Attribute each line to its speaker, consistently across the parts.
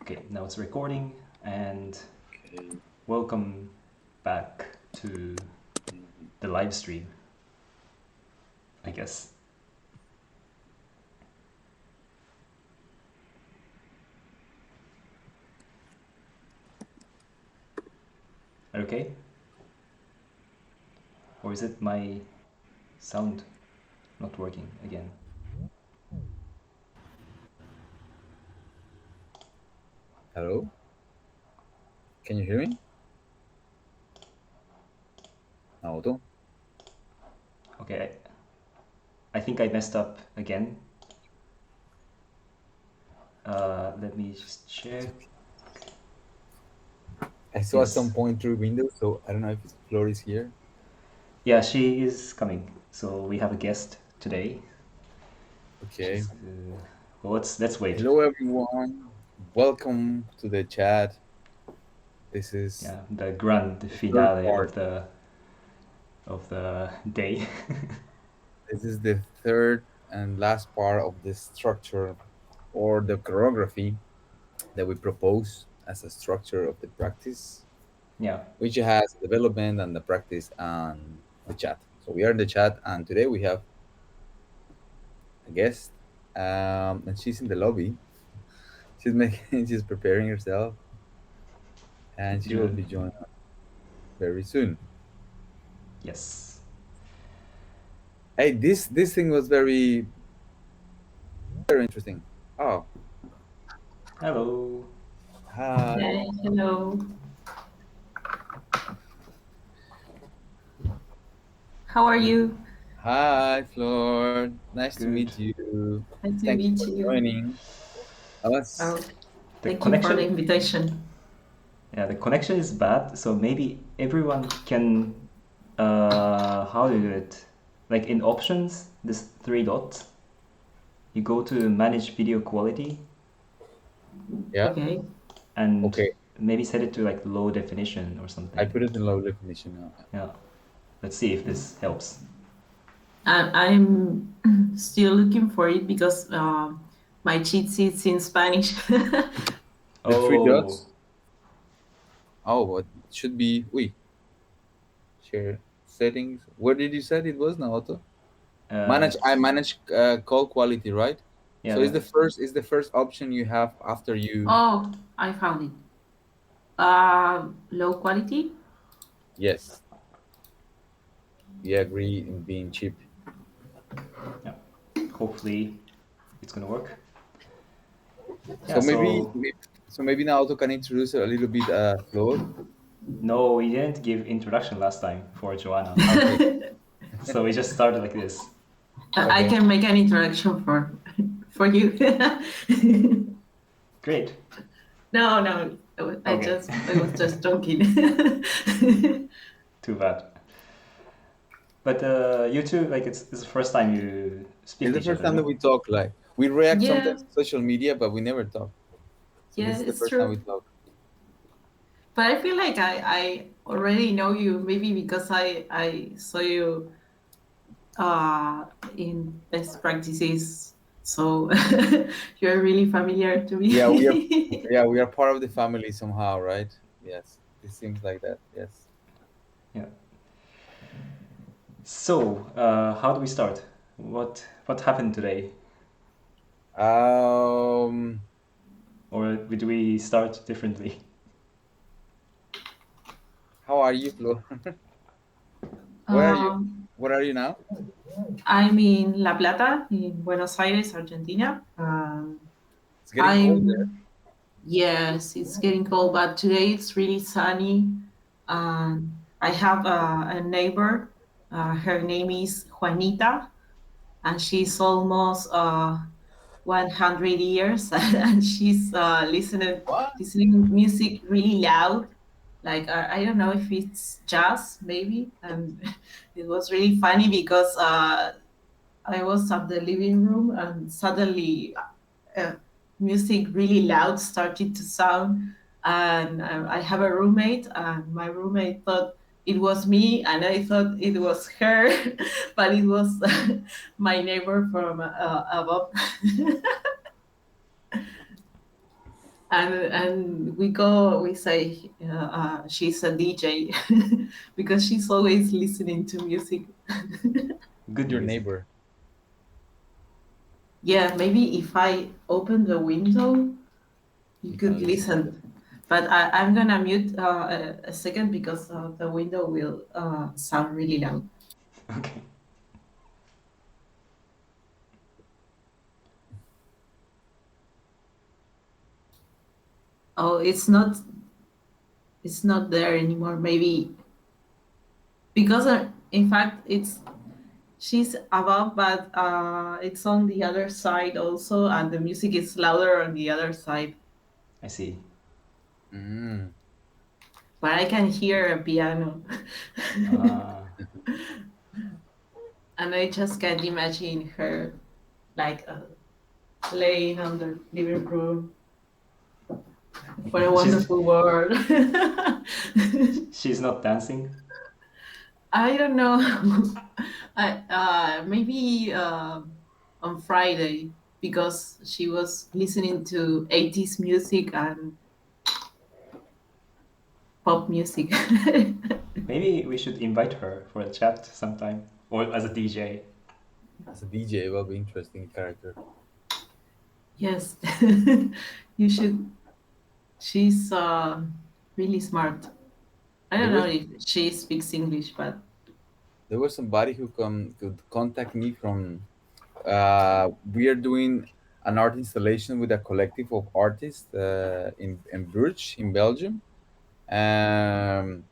Speaker 1: Okay, now it's recording, and
Speaker 2: Okay.
Speaker 1: welcome back to the live stream, I guess. Okay? Or is it my sound not working again?
Speaker 2: Hello? Can you hear me? Naoto?
Speaker 1: Okay, I think I messed up again. Let me just check.
Speaker 2: I saw at some
Speaker 1: Yes.
Speaker 2: point through window, so I don't know if Flor is here.
Speaker 1: Yeah, she is coming. So we have a guest today.
Speaker 2: Okay.
Speaker 1: She's. Well, let's wait.
Speaker 2: Hello, everyone. Welcome to the chat. This is
Speaker 1: Yeah, the grand
Speaker 2: the third
Speaker 1: finale
Speaker 2: part.
Speaker 1: of the day.
Speaker 2: This is the third and last part of the structure or the choreography that we propose as a structure of the practice,
Speaker 1: Yeah.
Speaker 2: which has development and the practice and the chat. So we are in the chat, and today we have a guest, and she's in the lobby. She's making, she's preparing herself, and she will
Speaker 1: Do
Speaker 2: be joining us very soon.
Speaker 1: yes.
Speaker 2: Hey, this thing was very interesting. Oh,
Speaker 1: Hello.
Speaker 2: hi,
Speaker 3: Hey, hello. How are you?
Speaker 2: hi, Flor. Nice to
Speaker 1: Good.
Speaker 2: meet you.
Speaker 3: Nice to
Speaker 2: Thank you
Speaker 3: meet
Speaker 2: for
Speaker 3: you.
Speaker 2: joining us.
Speaker 3: Oh,
Speaker 1: The
Speaker 3: thank you for the
Speaker 1: connection,
Speaker 3: invitation.
Speaker 1: yeah, the connection is bad, so maybe everyone can, how do you do it? Like in options, this three dots, you go to manage video quality
Speaker 2: Yeah.
Speaker 3: Okay.
Speaker 1: and
Speaker 2: Okay.
Speaker 1: maybe set it to like low definition or
Speaker 2: I
Speaker 1: something.
Speaker 2: put it in low definition now.
Speaker 1: Yeah, let's see if this helps.
Speaker 3: I'm still looking for it because my cheat sheet's in Spanish.
Speaker 2: The three
Speaker 1: Oh,
Speaker 2: dots. Oh, it should be. Wait. Share settings. Where did you say it was, Naoto? Manage. I
Speaker 1: it's,
Speaker 2: manage call quality, right?
Speaker 1: yeah,
Speaker 2: So is the first option you have after you.
Speaker 3: Oh, I found it. Low quality.
Speaker 2: Yes, we agree in being cheap.
Speaker 1: yeah, hopefully it's gonna work. Yeah,
Speaker 2: So
Speaker 1: so
Speaker 2: maybe Naoto can introduce a little bit Flor.
Speaker 1: no, we didn't give introduction last time for Joanna.
Speaker 2: Okay,
Speaker 1: So we just started like this.
Speaker 3: I
Speaker 2: okay.
Speaker 3: can make an introduction for you.
Speaker 1: Great.
Speaker 3: No,
Speaker 1: Okay.
Speaker 3: I was just joking.
Speaker 1: Too bad. But you two, like it's the first time you speak
Speaker 2: It's
Speaker 1: to
Speaker 2: the
Speaker 1: each
Speaker 2: first
Speaker 1: other,
Speaker 2: time that
Speaker 1: no?
Speaker 2: we talk. Like we react
Speaker 3: Yeah,
Speaker 2: sometimes to social media, but we never talk. So this
Speaker 3: yeah,
Speaker 2: is the
Speaker 3: it's
Speaker 2: first time we
Speaker 3: true.
Speaker 2: talk.
Speaker 3: But I feel like I already know you, maybe because I saw you uh, in best practices. So you're really familiar to
Speaker 2: Yeah, we are.
Speaker 3: me.
Speaker 2: Yeah, we are part of the family somehow, right? Yes, it seems like that. Yes.
Speaker 1: Yeah. So, how do we start? What happened today?
Speaker 2: Um,
Speaker 1: Or do we start differently?
Speaker 2: how are you, Flo? Where are you?
Speaker 3: um,
Speaker 2: Where are you now?
Speaker 3: I'm in La Plata, in Buenos Aires, Argentina.
Speaker 2: It's getting cold there.
Speaker 3: I'm Yes, it's getting cold, but today it's really sunny. I have a neighbor. Her name is Juanita, and she's almost 100 years, and she's
Speaker 2: What?
Speaker 3: listening music really loud. Like I don't know if it's jazz, maybe. And it was really funny because I was at the living room, and suddenly uh, music really loud started to sound, and I have a roommate, and my roommate thought it was me, and I thought it was her, but it was my neighbor from above. and we say she's a DJ because she's always listening to music.
Speaker 1: Good
Speaker 2: Your
Speaker 1: music.
Speaker 2: neighbor.
Speaker 3: Yeah, maybe if I open the window, you
Speaker 2: You
Speaker 3: could
Speaker 2: can listen.
Speaker 3: listen. But I'm gonna mute a second because the window will sound really loud.
Speaker 1: Okay.
Speaker 3: Oh, it's not there anymore. Maybe because in fact she's above, but it's on the other side also, and the music is louder on the other side.
Speaker 1: I see.
Speaker 2: Mm.
Speaker 3: But I can hear a piano,
Speaker 1: Ah.
Speaker 3: and I just can't imagine her like playing on the living room. What a
Speaker 1: she's
Speaker 3: wonderful world.
Speaker 1: she's not dancing.
Speaker 3: I don't know. Maybe on Friday because she was listening to 80s music and pop music.
Speaker 1: Maybe we should invite her for a chat sometime, or as a DJ.
Speaker 2: As a DJ, it will be interesting character.
Speaker 3: Yes, you should. She's really smart. I
Speaker 2: There
Speaker 3: don't know
Speaker 2: was
Speaker 3: if she speaks English, but
Speaker 2: there was somebody who could contact me from. We are doing an art installation with a collective of artists in Bruges in Belgium. Um,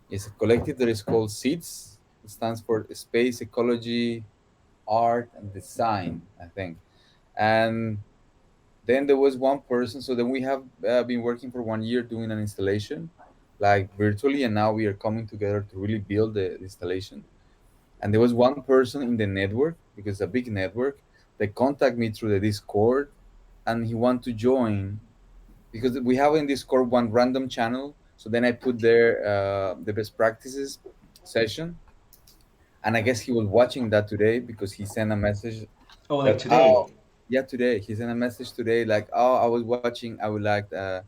Speaker 2: it's a collective that is called SEEDS. It stands for Space Ecology, Art, and Design, I think. And then there was one person. So then we have been working for 1 year doing an installation, like virtually, and now we are coming together to really build the installation. And there was one person in the network, because it's a big network, that contact me through the Discord, and he want to join because we have in Discord one random channel. So then I put there the best practices session, and I guess he was watching that today because he sent a message
Speaker 1: Oh, like
Speaker 2: that, oh,
Speaker 1: today.
Speaker 2: yeah, today he sent a message today like, oh, I was watching, I would like to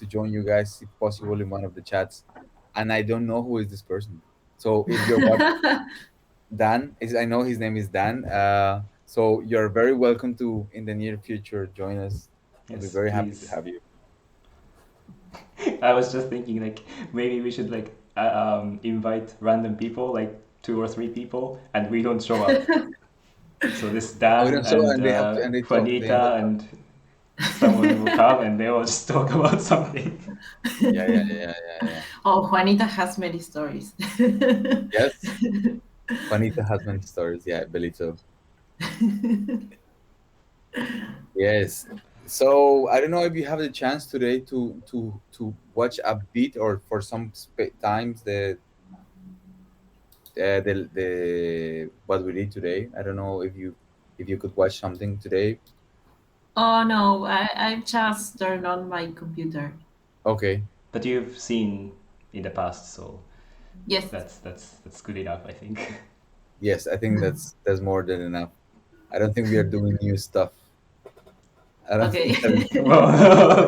Speaker 2: join you guys if possible in one of the chats, and I don't know who is this person. So if you're watching, Dan is, I know his name is Dan. So you're very welcome to in the near future join us. I'll be
Speaker 1: Yes,
Speaker 2: very happy to
Speaker 1: please.
Speaker 2: have you.
Speaker 1: I was just thinking like maybe we should like invite random people, like two or three people, and we don't show up. So this
Speaker 2: Oh, we
Speaker 1: Dan
Speaker 2: don't so,
Speaker 1: and
Speaker 2: and they have to, and they talk, they end up
Speaker 1: Juanita
Speaker 2: talking.
Speaker 1: and someone will come and they will just talk about something.
Speaker 2: Yeah, yeah, yeah, yeah, yeah.
Speaker 3: oh, Juanita has many stories.
Speaker 2: Yes, Juanita has many stories. Yeah, I believe so. Yes. So I don't know if you have the chance today to watch a bit or for some times the what we did today. I don't know if you could watch something today.
Speaker 3: oh no, I just turned on my computer.
Speaker 2: Okay.
Speaker 1: But you've seen in the past, so
Speaker 3: Yes.
Speaker 1: that's good enough, I think.
Speaker 2: Yes, I think that's more than enough. I don't think we are doing new stuff. I don't
Speaker 3: Okay.
Speaker 2: think that is.
Speaker 1: Well,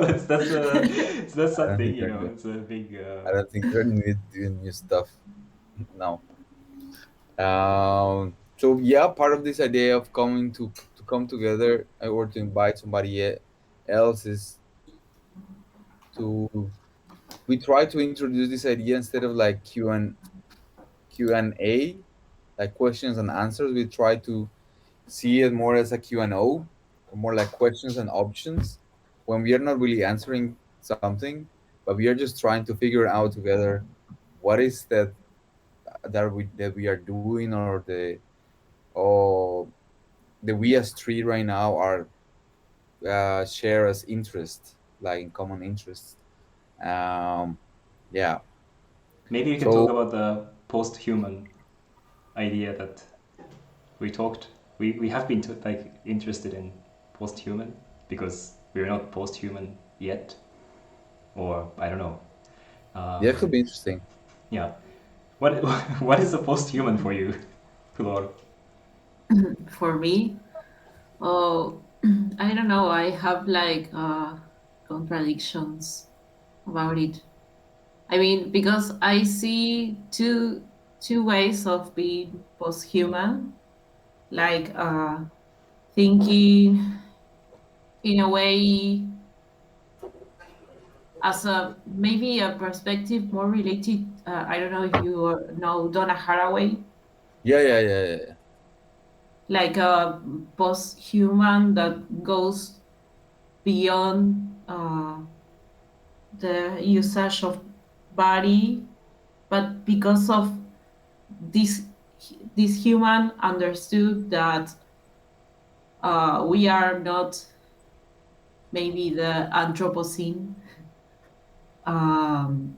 Speaker 1: that's
Speaker 2: I don't
Speaker 1: something,
Speaker 2: think we're doing.
Speaker 1: it's a big.
Speaker 2: I don't think we're doing new stuff. No. So yeah, part of this idea of coming to come together or to invite somebody else is to we try to introduce this idea instead of like Q&A, like questions and answers. We try to see it more as a Q&O, or more like questions and options, when we are not really answering something, but we are just trying to figure out together what is that we are doing, or the we as three right now are share as interest, like in common interests. Um, yeah.
Speaker 1: Maybe we can talk
Speaker 2: So
Speaker 1: about the post-human idea that we talked. We have been like interested in post-human because we're not post-human yet, or I don't know.
Speaker 2: yeah, it could
Speaker 1: Um,
Speaker 2: be interesting.
Speaker 1: yeah. What what is a post-human for you, Flor?
Speaker 3: For me, oh, I don't know. I have like contradictions about it. I mean, because I see two ways of being post-human, like thinking in a way as a maybe a perspective more related. I don't know if you know Donna Haraway,
Speaker 2: Yeah, yeah, yeah, yeah, yeah.
Speaker 3: like a post-human that goes beyond the usage of body, but because of this this human understood that we are not maybe the Anthropocene, um,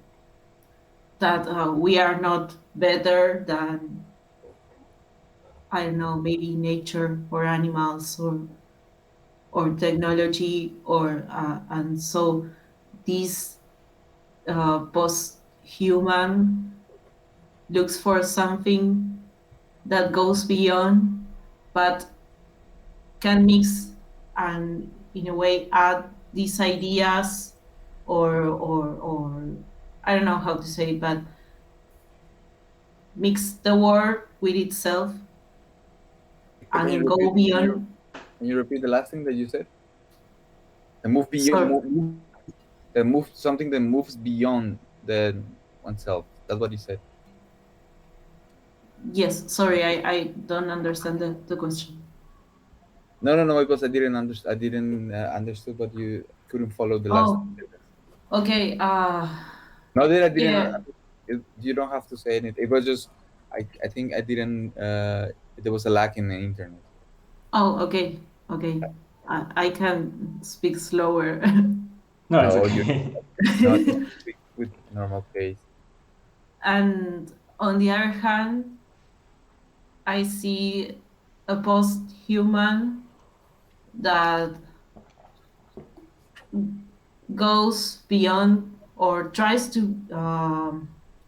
Speaker 3: that we are not better than, I don't know, maybe nature or animals or technology or and so this post-human looks for something that goes beyond, but can mix and in a way add these ideas or I don't know how to say it, but mix the word with itself
Speaker 2: Can you
Speaker 3: and
Speaker 2: repeat?
Speaker 3: go beyond.
Speaker 2: Can you repeat the last thing that you said? And move beyond,
Speaker 3: So
Speaker 2: move something that moves beyond the oneself. That's what you said.
Speaker 3: yes, sorry, I don't understand the question.
Speaker 2: No, no, no. Because I didn't understand. I didn't understood, but you couldn't follow the last
Speaker 3: Oh,
Speaker 2: sentence.
Speaker 3: okay.
Speaker 2: No, that I didn't.
Speaker 3: Yeah.
Speaker 2: You don't have to say anything. It was just. I think I didn't. There was a lack in the internet.
Speaker 3: Oh, okay. Okay. I can speak slower.
Speaker 1: No, it's
Speaker 2: No, you
Speaker 1: okay.
Speaker 2: no. You have to speak with normal pace.
Speaker 3: And on the other hand, I see a post-human that goes beyond or tries to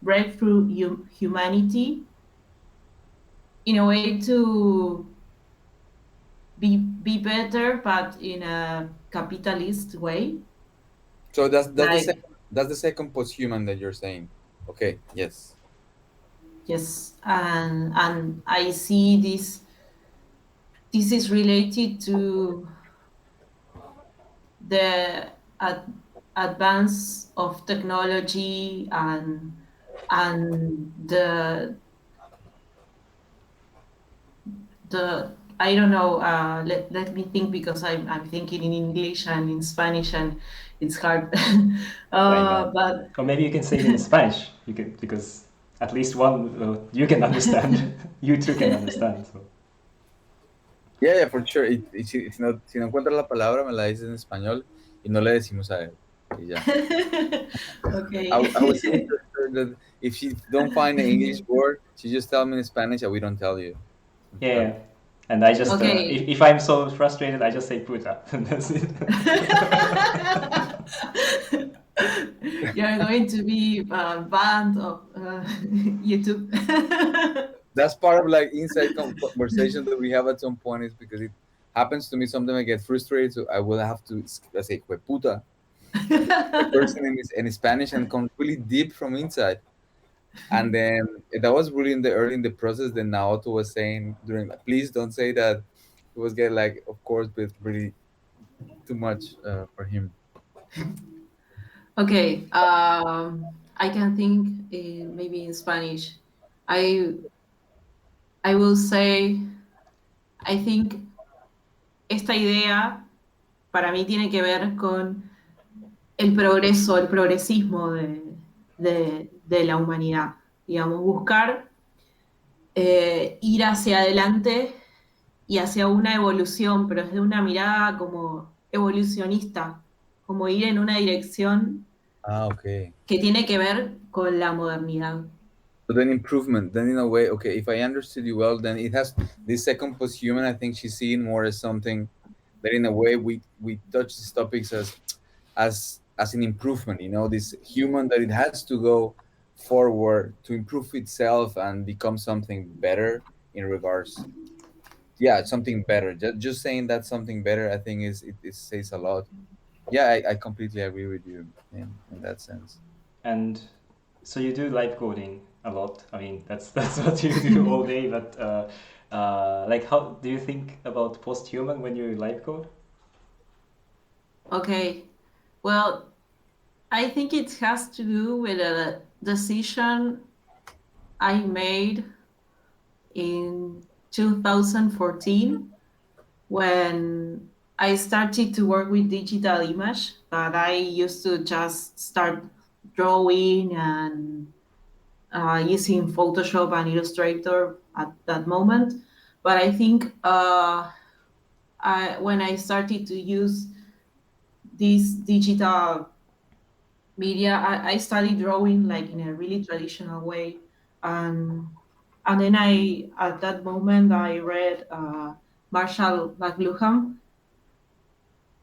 Speaker 3: break through humanity in a way to be better, but in a capitalist way.
Speaker 2: So that's the
Speaker 3: Like,
Speaker 2: second. That's the second post-human that you're saying. Okay. Yes.
Speaker 3: yes, and I see this is related to the advance of technology and the I don't know. Let me think because I'm thinking in English and in Spanish and it's hard.
Speaker 2: I know.
Speaker 3: But
Speaker 1: Or maybe you can say it in Spanish. You can because at least one you can understand. You two can understand. So
Speaker 2: Yeah, yeah, for sure. Si no encuentras la palabra, me la dices en español y no le decimos a él. Y ya. I was saying
Speaker 3: okay.
Speaker 2: to her that if she don't find an English word, she just tell me in Spanish and we don't tell you.
Speaker 1: yeah, and I just
Speaker 3: Okay.
Speaker 1: if I'm so frustrated, I just say puta. And that's it.
Speaker 3: You're going to be banned of YouTube.
Speaker 2: That's part of like inside conversation that we have at some point is because it happens to me sometimes I get frustrated, so I will have to say puta to the person in Spanish and come really deep from inside. And then that was really in the early in the process. Then Naoto was saying during, like, please don't say that. It was getting like, of course, but really too much for him.
Speaker 3: Okay. I can think maybe in Spanish. I I will say I think esta idea para mí tiene que ver con el progreso, el progresismo de la humanidad. Digamos, buscar ir hacia adelante y hacia una evolución, pero desde una mirada como evolucionista, como ir en una dirección
Speaker 2: Ah, okay.
Speaker 3: que tiene que ver con la modernidad.
Speaker 2: So then improvement. Then in a way, okay, if I understood you well, then it has this second post-human. I think she's seen more as something that in a way we touch these topics as an improvement. You know, this human that it has to go forward to improve itself and become something better in regards. Yeah, something better. Just saying that something better, I think it says a lot. Yeah, I completely agree with you in that sense.
Speaker 1: And so you do live coding a lot. I mean, that's what you do all day. But like, how do you think about post-human when you live code?
Speaker 3: Okay. Well, I think it has to do with a decision I made in 2014 when I started to work with digital image, but I used to just start drawing and using Photoshop and Illustrator at that moment. But I think when I started to use this digital media, I started drawing like in a really traditional way. And then at that moment, I read Marshall McLuhan.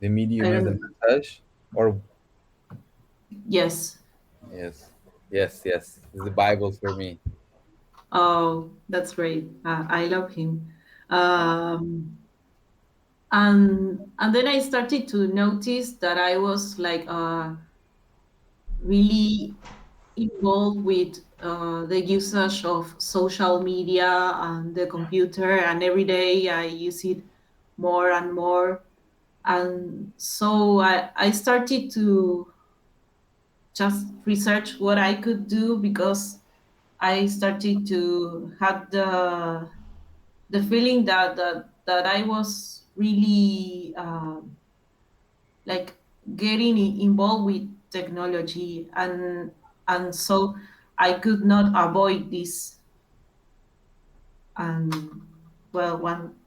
Speaker 2: The medium
Speaker 3: I
Speaker 2: is the
Speaker 3: don't,
Speaker 2: message, or
Speaker 3: yes.
Speaker 2: yes, yes, yes. It's the Bible for me.
Speaker 3: Oh, that's great. I love him. Um, and then I started to notice that I was like really involved with the usage of social media and the computer, and every day I use it more and more. And so I started to just research what I could do, because I started to have the feeling that I was really like getting involved with technology, and so I could not avoid this. And well,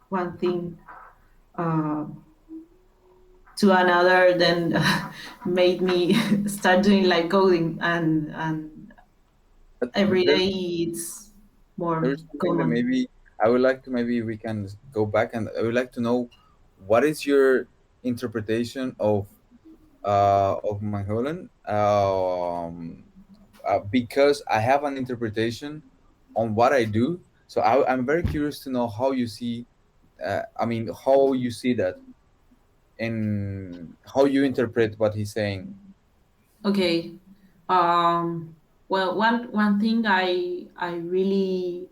Speaker 3: one thing uh, to another then made me start doing like coding, and
Speaker 2: But
Speaker 3: every day it's more
Speaker 2: there's something that
Speaker 3: common.
Speaker 2: maybe I would like to, maybe we can go back, and I would like to know what is your interpretation of Magellan, because I have an interpretation on what I do. So I'm very curious to know how you see. I mean, how you see that, and how you interpret what he's saying.
Speaker 3: Okay. Well, one thing I really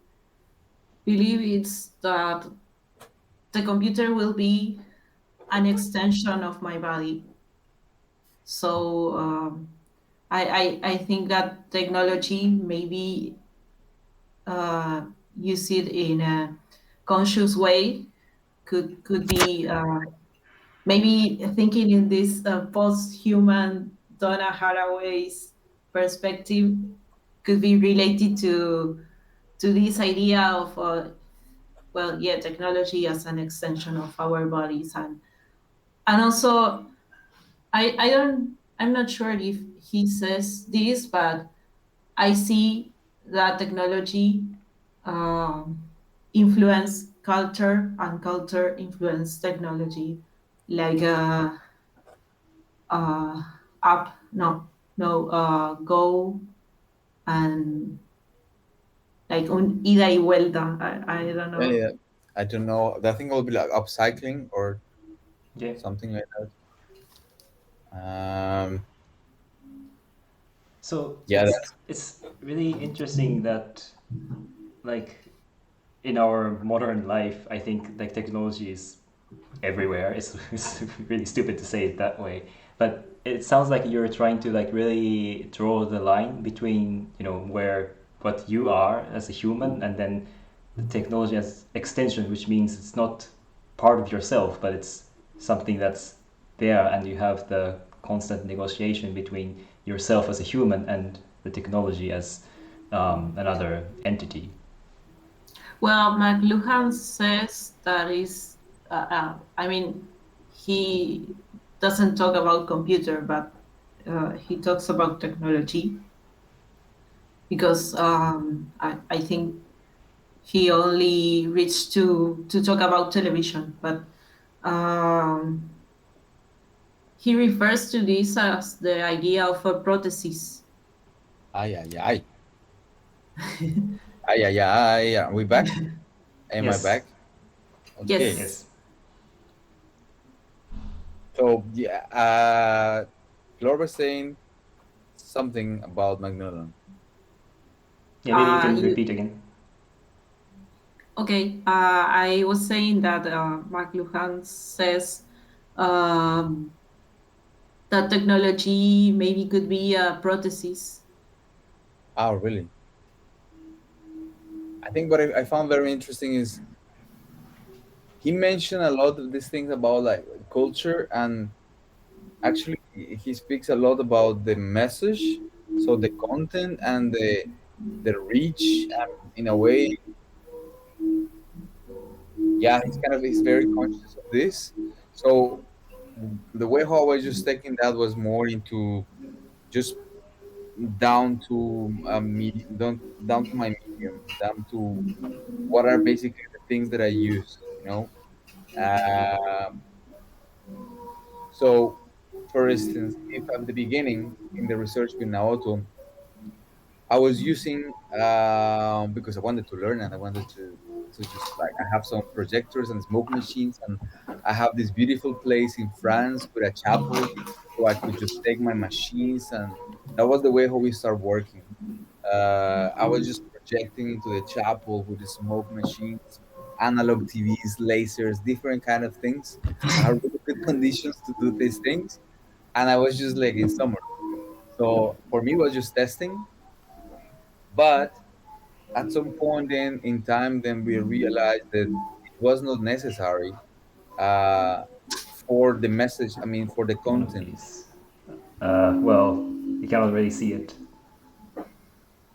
Speaker 3: believe is that the computer will be an extension of my body. So I think that technology maybe use it in a conscious way could be maybe thinking in this post-human Donna Haraway's perspective, could be related to this idea of well, yeah, technology as an extension of our bodies. And also I'm not sure if he says this, but I see that technology um, influence culture, and culture influence technology, like uh, up, no, go, and like un ida y vuelta. I don't
Speaker 2: Yeah,
Speaker 3: know.
Speaker 2: yeah. I don't know. I think it will be like upcycling or
Speaker 1: Yeah.
Speaker 2: something like that.
Speaker 1: So
Speaker 2: Yeah, that's
Speaker 1: it's really interesting that like in our modern life, I think like technology is everywhere. It's really stupid to say it that way, but it sounds like you're trying to like really draw the line between where what you are as a human and then the technology as extension, which means it's not part of yourself, but it's something that's there, and you have the constant negotiation between yourself as a human and the technology as another entity.
Speaker 3: Well, McLuhan says that is, I mean, he doesn't talk about computer, but he talks about technology, because I think he only reached to talk about television, but um, he refers to this as the idea of a prosthesis.
Speaker 2: ay ay ay ay ay ay. Are we back? Am I
Speaker 1: Yes.
Speaker 2: back? Okay.
Speaker 3: Yes.
Speaker 1: Yes.
Speaker 2: So yeah, Flor was saying something about Magnolia.
Speaker 1: Yeah, maybe you can
Speaker 3: You
Speaker 1: repeat again.
Speaker 3: okay? I was saying that McLuhan says um, that technology maybe could be a prosthesis.
Speaker 2: Oh, really? I think what I found very interesting is he mentioned a lot of these things about like culture, and actually he speaks a lot about the message, so the content and the reach, and in a way, yeah, he's very conscious of this. So the way how I was just taking that was more into just down to down to my medium, down to what are basically the things that I use, you know. Um, so, for instance, if at the beginning in the research with Naoto, I was using because I wanted to learn and I wanted to just like I have some projectors and smoke machines, and I have this beautiful place in France with a chapel, so I could just take my machines, and that was the way how we start working. I was just projecting into the chapel with the smoke machines, analog TVs, lasers, different kind of things. I had really good conditions to do these things, and I was just like in summer. So for me, it was just testing. But at some point, then in time, then we realized that it was not necessary uh, for the message. I mean, for the
Speaker 1: Oh,
Speaker 2: content.
Speaker 1: jeez. Well, you cannot really see it,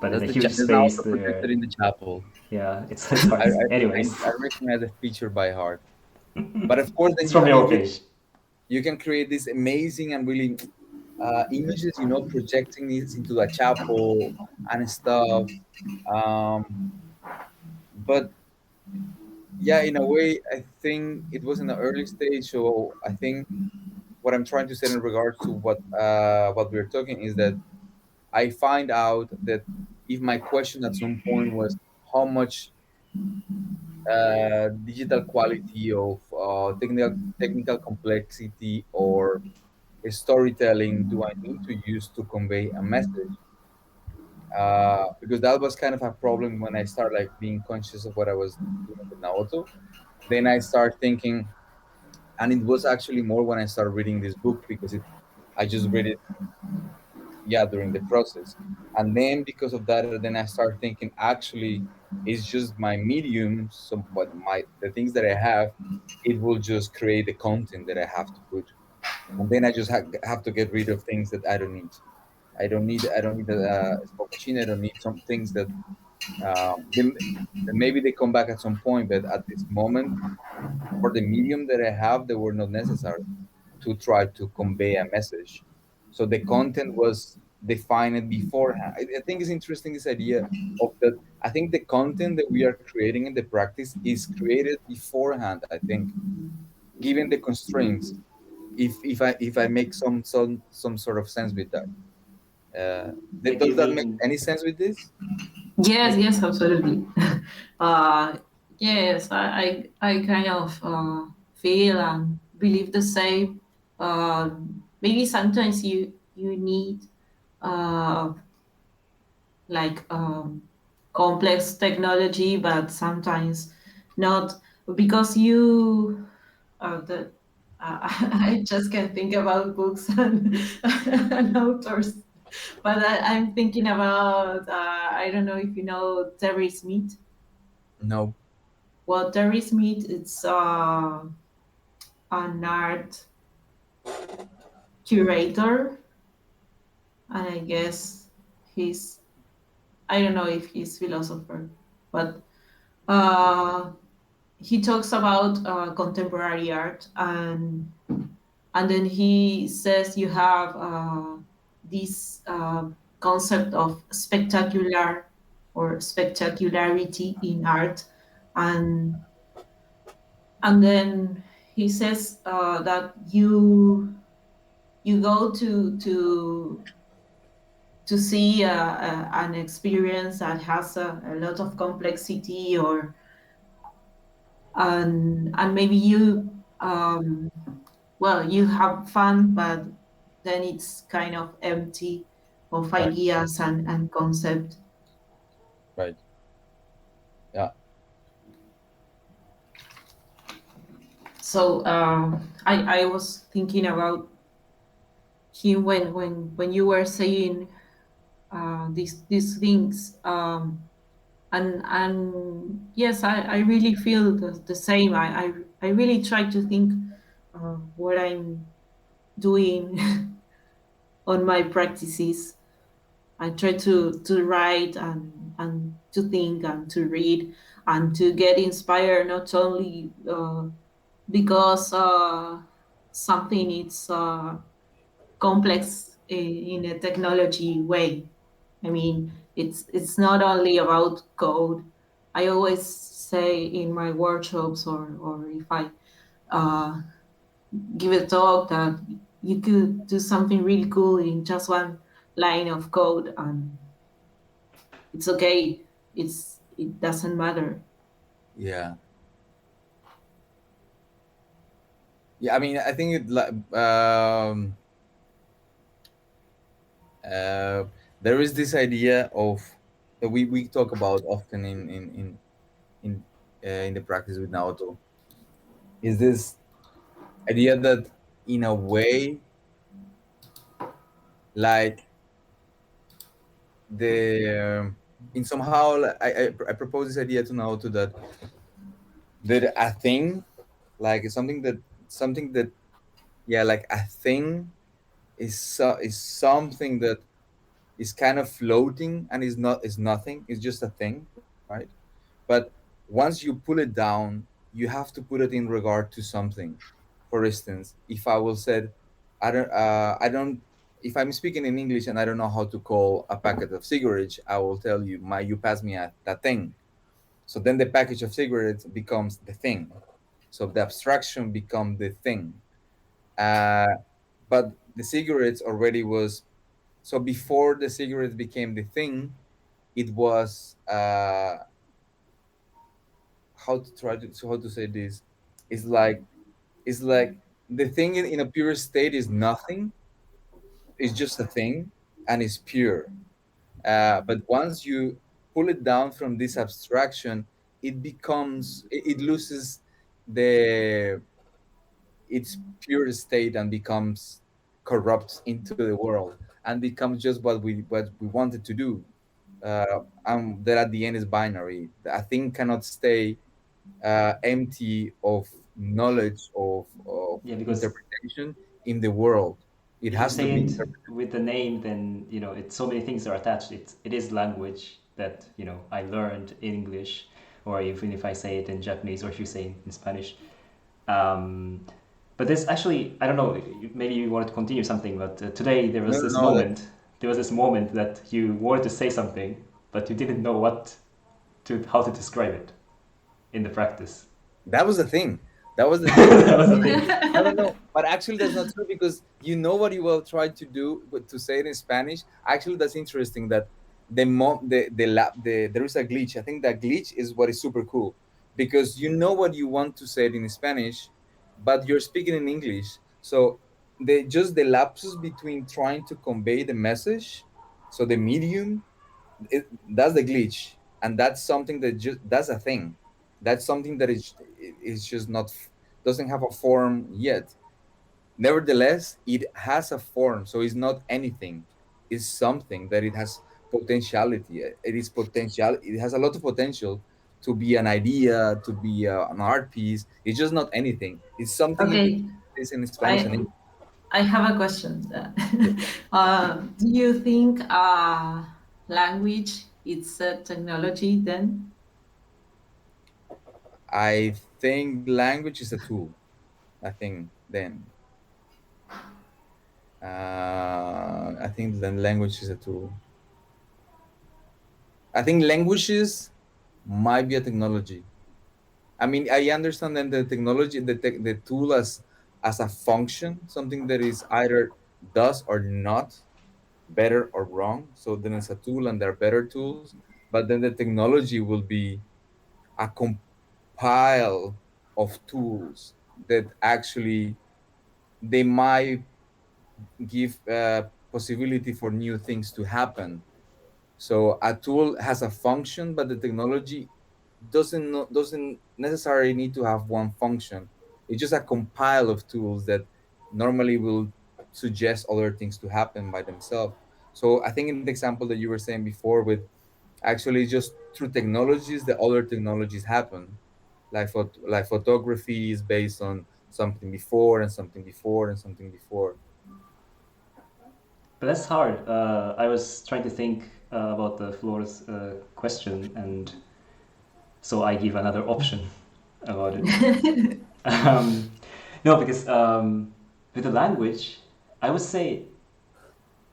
Speaker 1: but in
Speaker 2: That's
Speaker 1: a
Speaker 2: the
Speaker 1: huge
Speaker 2: there's now
Speaker 1: space
Speaker 2: also
Speaker 1: there,
Speaker 2: projected in the chapel.
Speaker 1: yeah, it's hard
Speaker 2: I
Speaker 1: to
Speaker 2: I,
Speaker 1: see.
Speaker 2: I,
Speaker 1: Anyways,
Speaker 2: I recognize the picture by heart. But of course, then
Speaker 1: it's from your
Speaker 2: you
Speaker 1: page.
Speaker 2: you can create this amazing and really images, projecting this into a chapel and stuff. Um, but yeah, in a way, I think it was in the early stage. So I think what I'm trying to say in regards to what we're talking is that I find out that if my question at some point was how much digital quality of technical complexity or storytelling do I need to use to convey a message? Because that was kind of a problem when I started like being conscious of what I was doing with Naoto. Then I start thinking, and it was actually more when I started reading this book because I just read it, yeah, during the process, and then because of that, then I start thinking actually it's just my medium, so what my the things that I have, it will just create the content that I have to put, and then I just have to get rid of things that I don't need. I don't need a smoke machine. I don't need some things that then maybe they come back at some point, but at this moment, for the medium that I have, they were not necessary to try to convey a message. So the content was defined beforehand. I think it's interesting this idea of that. I think the content that we are creating in the practice is created beforehand. I think, given the constraints, if I make some sort of sense with that.
Speaker 1: Like
Speaker 2: Does
Speaker 1: you
Speaker 2: that make
Speaker 1: mean,
Speaker 2: any sense with this?
Speaker 3: Yes,
Speaker 1: like
Speaker 3: yes, absolutely. uh, yes, I kind of feel and believe the same. Maybe sometimes you need uh, like complex technology, but sometimes not because you the I just can think about books and, and authors, but I'm thinking about I don't know if you know Terry Smith.
Speaker 2: No.
Speaker 3: Well, Terry Smith, it's an art curator, and I guess he's I don't know if he's philosopher, but uh, he talks about contemporary art, and then he says you have this concept of spectacular or spectacularity in art, and and then he says that you go to see an experience that has a lot of complexity or and maybe you well, you have fun, but then it's kind of empty of
Speaker 2: Right.
Speaker 3: ideas and concept.
Speaker 2: Right. Yeah.
Speaker 3: So I was thinking about him when you were saying these things, and yes, I really feel the same. I really try to think what I'm doing on my practices. I try to write and to think and to read and to get inspired, not only because something is complex in a technology way. I mean, it's not only about code. I always say in my workshops, or if I uh, give a talk, that you could do something really cool in just one line of code, and it's okay. It doesn't matter.
Speaker 2: Yeah. Yeah. I mean, I think uh, there is this idea of that we talk about often in in the practice with Naoto, is this idea that in a way, like the in somehow, I propose this idea to Naoto that a thing, like something that, yeah, like a thing is something that is kind of floating and is nothing. It's just a thing, right? But once you pull it down, you have to put it in regard to something. For instance, if I will said, I don't, if I'm speaking in English and I don't know how to call a packet of cigarettes, I will tell you, my you pass me that thing. So then the package of cigarettes becomes the thing. So the abstraction become the thing. Uh, but the cigarettes already was, so before the cigarettes became the thing, it was how to try to, so how to say this, it's like, it's like the thing in a pure state is nothing, it's just a thing, and it's pure. But once you pull it down from this abstraction, it becomes, it loses the its pure state and becomes corrupt into the world and becomes just what we wanted to do. And that at the end is binary. A thing cannot stay empty of knowledge of
Speaker 1: Yeah, because
Speaker 2: interpretation in the world. It
Speaker 1: if you
Speaker 2: has to
Speaker 1: say
Speaker 2: be
Speaker 1: it
Speaker 2: interpreted.
Speaker 1: with the name, then it's so many things are attached. It is language that I learned in English, or even if I say it in Japanese, or if you say it in Spanish. Um, but this actually, I don't know. Maybe you wanted to continue something, but today there
Speaker 2: No,
Speaker 1: was
Speaker 2: no,
Speaker 1: this
Speaker 2: no.
Speaker 1: moment. There was this moment that you wanted to say something, but you didn't know how to describe it in the practice.
Speaker 2: That was the thing. That was the thing.
Speaker 1: That was the thing.
Speaker 2: I don't know, but actually that's not true, because you know what you will try to do, but to say it in Spanish. Actually, that's interesting. That there is a glitch. I think that glitch is what is super cool, because you know what you want to say it in Spanish, but you're speaking in English. So the lapses between trying to convey the message, so the medium, that's the glitch, and that's something that just that's a thing. That's something that is just not, doesn't have a form yet. Nevertheless, it has a form, so it's not anything. It's something that it has potentiality. It is potential. It has a lot of potential to be an idea, to be an art piece. It's just not anything. It's something in
Speaker 3: Okay,
Speaker 2: between this in Spanish and
Speaker 3: I
Speaker 2: English.
Speaker 3: I have a question.
Speaker 2: Yeah.
Speaker 3: Do you think language is a technology then?
Speaker 2: I think language is a tool. I think then. I think then language is a tool. I think languages might be a technology. I mean, I understand then the technology, the tool as a function, something that is either does or not, better or wrong. So then it's a tool, and there are better tools. But then the technology will be a compile of tools that actually they might give possibility for new things to happen. So a tool has a function, but the technology doesn't necessarily need to have one function. It's just a compile of tools that normally will suggest other things to happen by themselves. So I think in the example that you were saying before, with actually just through technologies, the other technologies happen, like photography is based on something before and something before and something before.
Speaker 1: But that's hard. I was trying to think about the Flor's question, and so I give another option about it. Um, no, because with the language, I would say,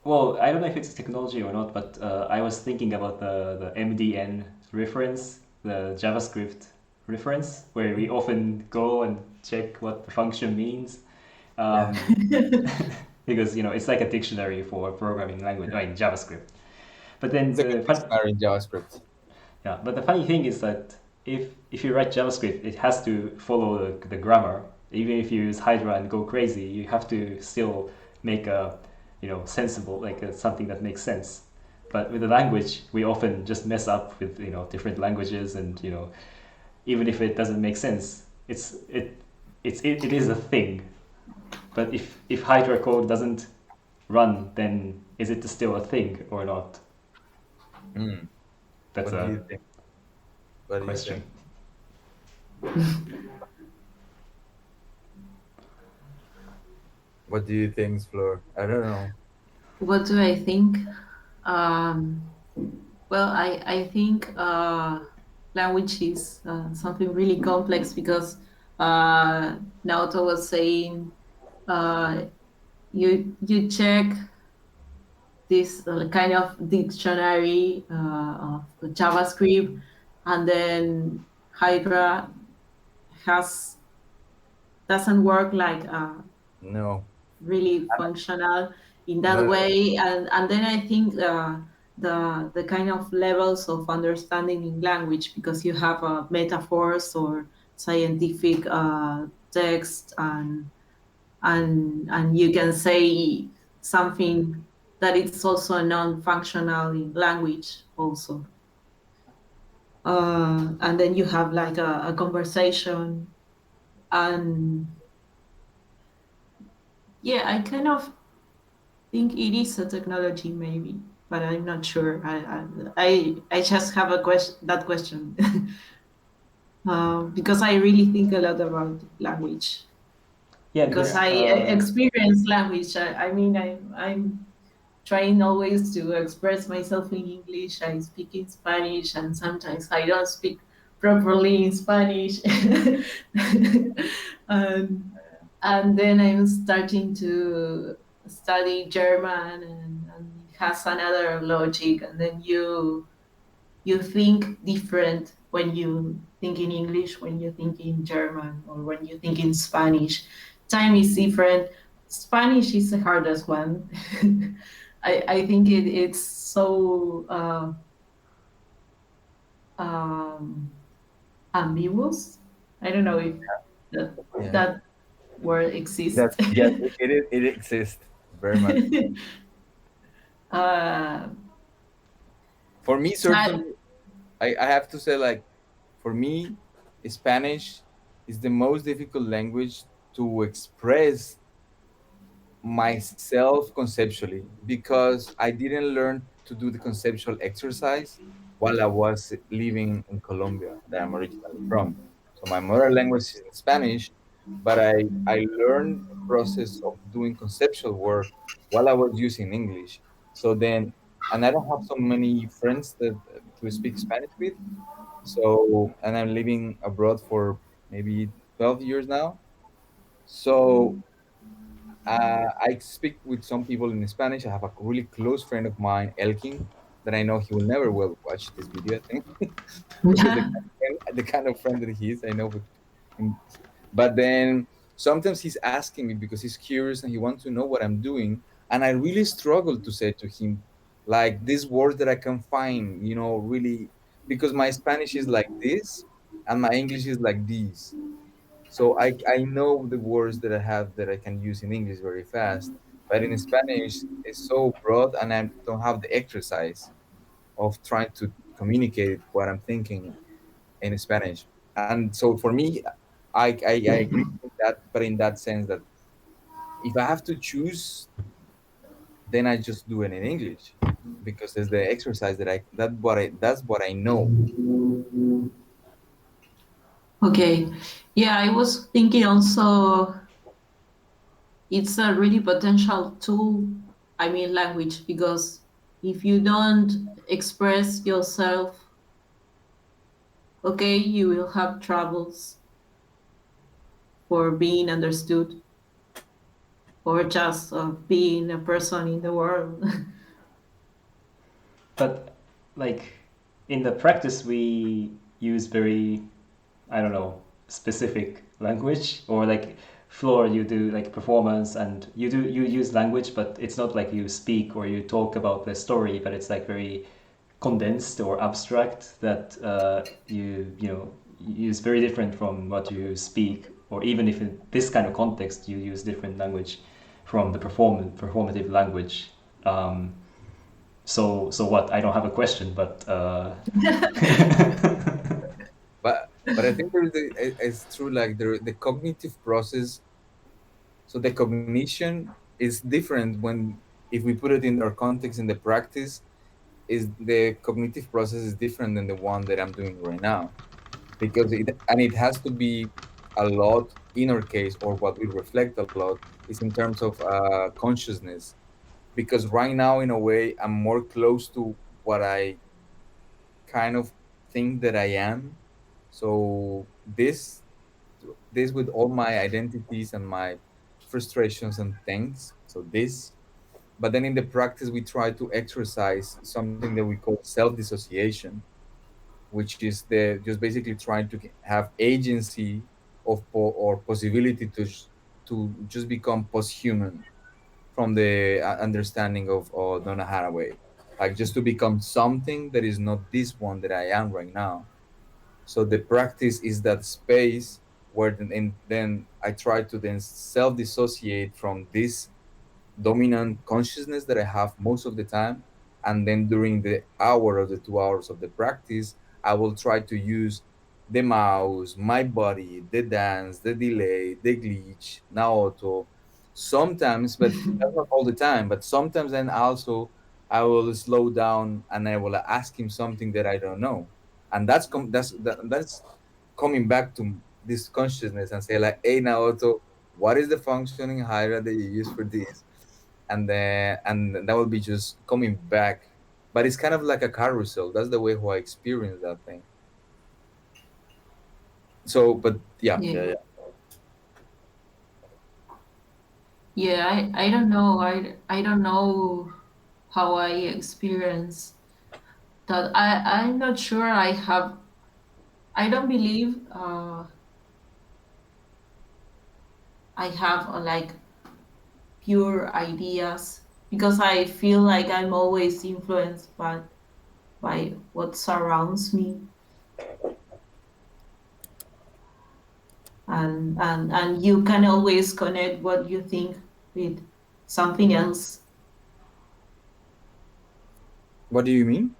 Speaker 1: well, I don't know if it's technology or not, but I was thinking about the MDN reference, the JavaScript reference, where we often go and check what the function means.
Speaker 2: Yeah.
Speaker 1: Um, because it's like a dictionary for programming language, I mean JavaScript. But then
Speaker 2: It's like a
Speaker 1: the fun,
Speaker 2: dictionary in JavaScript.
Speaker 1: yeah, but the funny thing is that if you write JavaScript, it has to follow the grammar. Even if you use Hydra and go crazy, you have to still make a sensible, like something that makes sense. But with the language, we often just mess up with different languages, and even if it doesn't make sense, it is a thing. But if Hydra code doesn't run, then is it still a thing or not?
Speaker 2: Hmm.
Speaker 1: That's
Speaker 2: What do
Speaker 1: a
Speaker 2: you think? What do you
Speaker 1: question.
Speaker 2: think? What do you think, Flor? I don't know.
Speaker 3: What do I think? Um, well, I think language is something really complex because Naoto was saying uh, you check this kind of dictionary of JavaScript, and then Hydra has doesn't work like
Speaker 2: No,
Speaker 3: really functional in
Speaker 2: not
Speaker 3: that
Speaker 2: at all.
Speaker 3: way. And then I think the kind of levels of understanding in language, because you have metaphors or scientific text, and you can say something that it's also non-functional in language also. And then you have like a conversation. And yeah, I kind of think it is a technology, maybe, but I'm not sure. I just have a question, that question, because I really think a lot about language,
Speaker 1: Yeah,
Speaker 3: because
Speaker 2: Yeah.
Speaker 1: because
Speaker 3: I experience language. I mean, I'm trying always to express myself in English. I speak in Spanish, and sometimes I don't speak properly in Spanish. and and then I'm starting to study German, and it has another logic. And then you think different when you think in English, when you think in German, or when you think in Spanish. Time is different. Spanish is the hardest one. I think it's so um, ambiguous. I don't know if that,
Speaker 2: Yeah.
Speaker 3: that word exists.
Speaker 2: That's yes, it exists very much.
Speaker 3: uh,
Speaker 2: For me,
Speaker 3: Ti-
Speaker 2: certainly, I have to say, like, for me, Spanish is the most difficult language to express myself conceptually because I didn't learn to do the conceptual exercise while I was living in Colombia, that I'm originally from. So my mother language is in Spanish, but I learned the process of doing conceptual work while I was using English. So then, and I don't have so many friends that to speak Spanish with. So, and I'm living abroad for maybe 12 years now. So I speak with some people in Spanish. I have a really close friend of mine, Elkin, that I know he will never will watch this video, I think, because the kind of friend that he is, I know with him. But then sometimes he's asking me because he's curious and he wants to know what I'm doing. And I really struggle to say to him, like, these words that I can find, really, because my Spanish is like this and my English is like this. So I know the words that I have that I can use in English very fast, but in Spanish it's so broad, and I don't have the exercise of trying to communicate what I'm thinking in Spanish. And so for me, I agree with that, but in that sense that if I have to choose, then I just do it in English because it's the exercise that's what I know.
Speaker 3: Okay. Yeah, I was thinking also it's a really potential tool, I mean, language, because if you don't express yourself, okay, you will have troubles for being understood or just being a person in the world.
Speaker 1: But like in the practice, we use very, I don't know, specific language, or like Flor, you do like performance and you use language, but it's not like you speak or you talk about the story, but it's like very condensed or abstract that you know use very different from what you speak, or even if in this kind of context you use different language from the performative language. Um, so what? I don't have a question, but
Speaker 2: But I think it's true, like the cognitive process. So the cognition is different when, if we put it in our context in the practice, is the cognitive process is different than the one that I'm doing right now, because it has to be a lot in our case, or what we reflect a lot is in terms of consciousness, because right now in a way I'm more close to what I kind of think that I am. So this with all my identities and my frustrations and things. So this, but then in the practice we try to exercise something that we call self-dissociation, which is the just basically trying to have agency or possibility to just become post-human from the understanding of Donna Haraway, like just to become something that is not this one that I am right now. So the practice is that space where then I try to then self-dissociate from this dominant consciousness that I have most of the time. And then during the hour or the 2 hours of the practice, I will try to use the mouse, my body, the dance, the delay, the glitch, Naoto. Sometimes, but that's not all the time, but sometimes then also I will slow down and I will ask him something that I don't know. And that's coming back to this consciousness and say like, hey Naoto, what is the functioning hierarchy that you use for this? And that will be just coming back, but it's kind of like a carousel. That's the way how I experience that thing. So but yeah,
Speaker 3: Yeah.
Speaker 2: yeah, yeah.
Speaker 3: Yeah, I don't know. I don't know how I experience that. I'm not sure I have. I don't believe I have like pure ideas because I feel like I'm always influenced by what surrounds me, and you can always connect what you think with something else.
Speaker 2: What do you mean?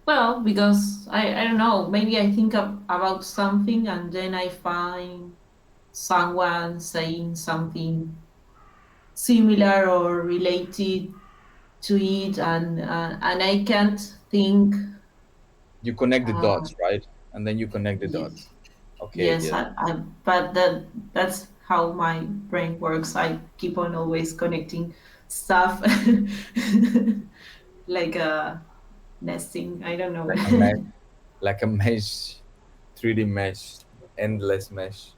Speaker 3: Well, because I don't know, maybe I think about something and then I find someone saying something similar or related to it, and I can't think.
Speaker 2: You connect the
Speaker 3: Uh,
Speaker 2: dots, right? And then you connect the
Speaker 3: yes,
Speaker 2: dots. Okay,
Speaker 3: yes,
Speaker 2: yes.
Speaker 3: but that's how my brain works. I keep on always connecting stuff, like a nesting. I don't know.
Speaker 2: Like a mesh, like a mesh, 3D mesh, endless mesh.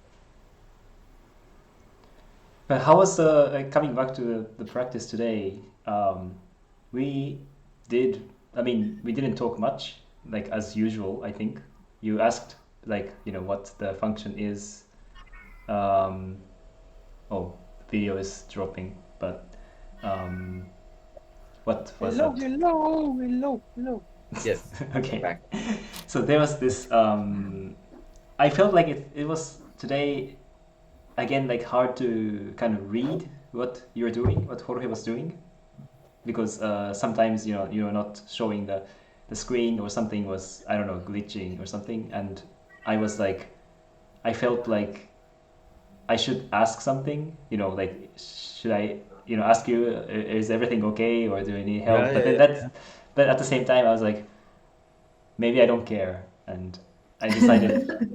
Speaker 1: but how was the coming back to the practice today? We did. I mean, we didn't talk much, like as usual. I think you asked like what the function is. Um, oh, the video is dropping, but um, what was
Speaker 2: Hello,
Speaker 1: that?
Speaker 2: hello, hello, hello. Yes, I'm
Speaker 1: Okay,
Speaker 2: back.
Speaker 1: so there was this I felt like it was today again like hard to kind of read what you're doing, what Jorge was doing, because sometimes you're not showing the screen, or something was, I don't know, glitching or something, and I was like, I felt like I should ask something, like, should I, ask you, is everything okay, or do you need
Speaker 2: Yeah,
Speaker 1: help? But
Speaker 2: yeah,
Speaker 1: then
Speaker 2: yeah.
Speaker 1: but at the same time, I was like, maybe I don't care, and I decided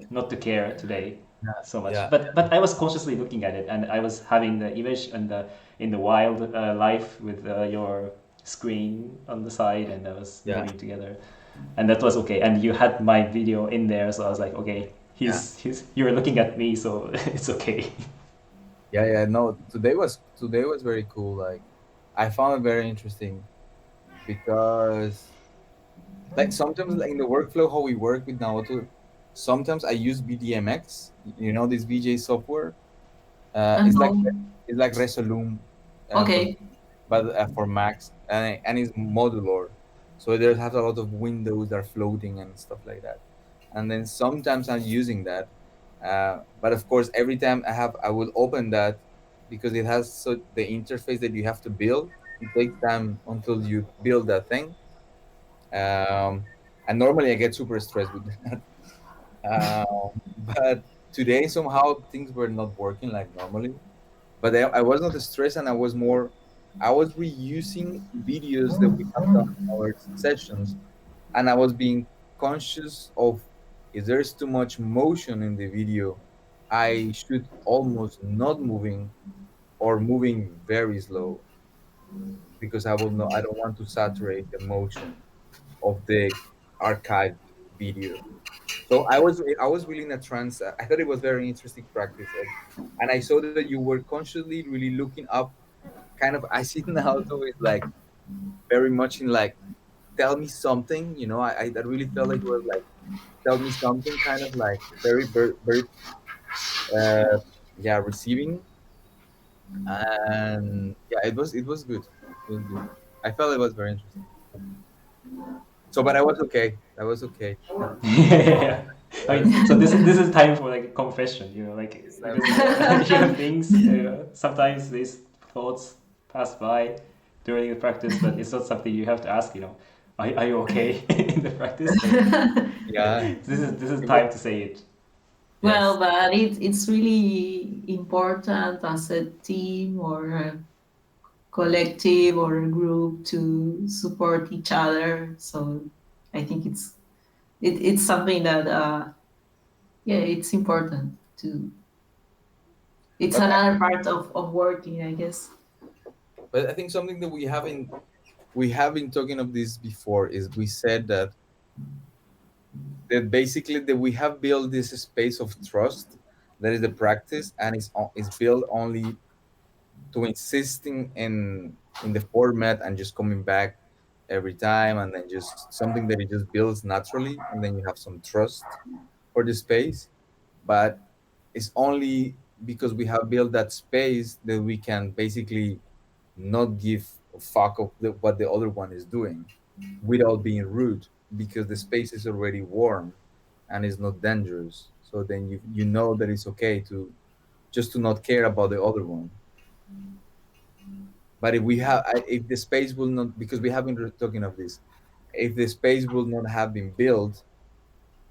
Speaker 1: not to care today so much.
Speaker 2: Yeah,
Speaker 1: But I was consciously looking at it, and I was having the image and the in the wild life with your screen on the side, and I was
Speaker 2: yeah,
Speaker 1: moving together, and that was okay. And you had my video in there, so I was like, okay,
Speaker 2: yeah,
Speaker 1: you're looking at me, so it's okay.
Speaker 2: yeah, yeah. No, today was very cool. Like, I found it very interesting because, like, sometimes, like, in the workflow how we work with Naoto, sometimes I use BDMX. You know this VJ software. It's like
Speaker 3: No.
Speaker 2: Resolume, but
Speaker 3: Okay.
Speaker 2: for Macs, and it's modular, so there has a lot of windows that are floating and stuff like that. And then sometimes I'm using that, but of course every time I will open that because it has the interface that you have to build. It takes time until you build that thing, um, and normally I get super stressed with that. But today somehow things were not working like normally, but I was not stressed, and I was reusing videos that we have done in our sessions, and I was being conscious of, if there's too much motion in the video, I should almost not moving, or moving very slow, because I don't want to saturate the motion of the archived video. So I was really in a trance. I thought it was very interesting practice, and I saw that you were consciously really looking up. Kind of, I see now too. It's like very much in like, tell me something. I really felt like it was like, tell me something, kind of like very very, very uh, yeah, receiving. And yeah, it was good. It was good. I felt it was very interesting. So, but I was okay. I was okay.
Speaker 1: Yeah. I
Speaker 2: Yes.
Speaker 1: mean, so this is time for like a confession, like, because human beings, sometimes these thoughts pass by during the practice, but it's not something you have to ask. Are you okay in the practice? But
Speaker 2: Yeah.
Speaker 1: this is
Speaker 2: It was.
Speaker 1: time to say it.
Speaker 2: Yes.
Speaker 3: Well, but it's really important as a team or a collective or a group to support each other. So I think it's something that yeah, it's important to. It's
Speaker 2: But
Speaker 3: another part of working, I guess.
Speaker 2: I think something that we have been talking of this before, is we said that basically that we have built this space of trust, that is the practice, and it's built only to insisting in the format, and just coming back every time, and then just something that it just builds naturally, and then you have some trust for the space. But it's only because we have built that space that we can basically not give a fuck of what the other one is doing, without being rude, because the space is already warm and is not dangerous. So then you know that it's okay to just to not care about the other one. But if the space will not, because we have been talking of this, if the space will not have been built,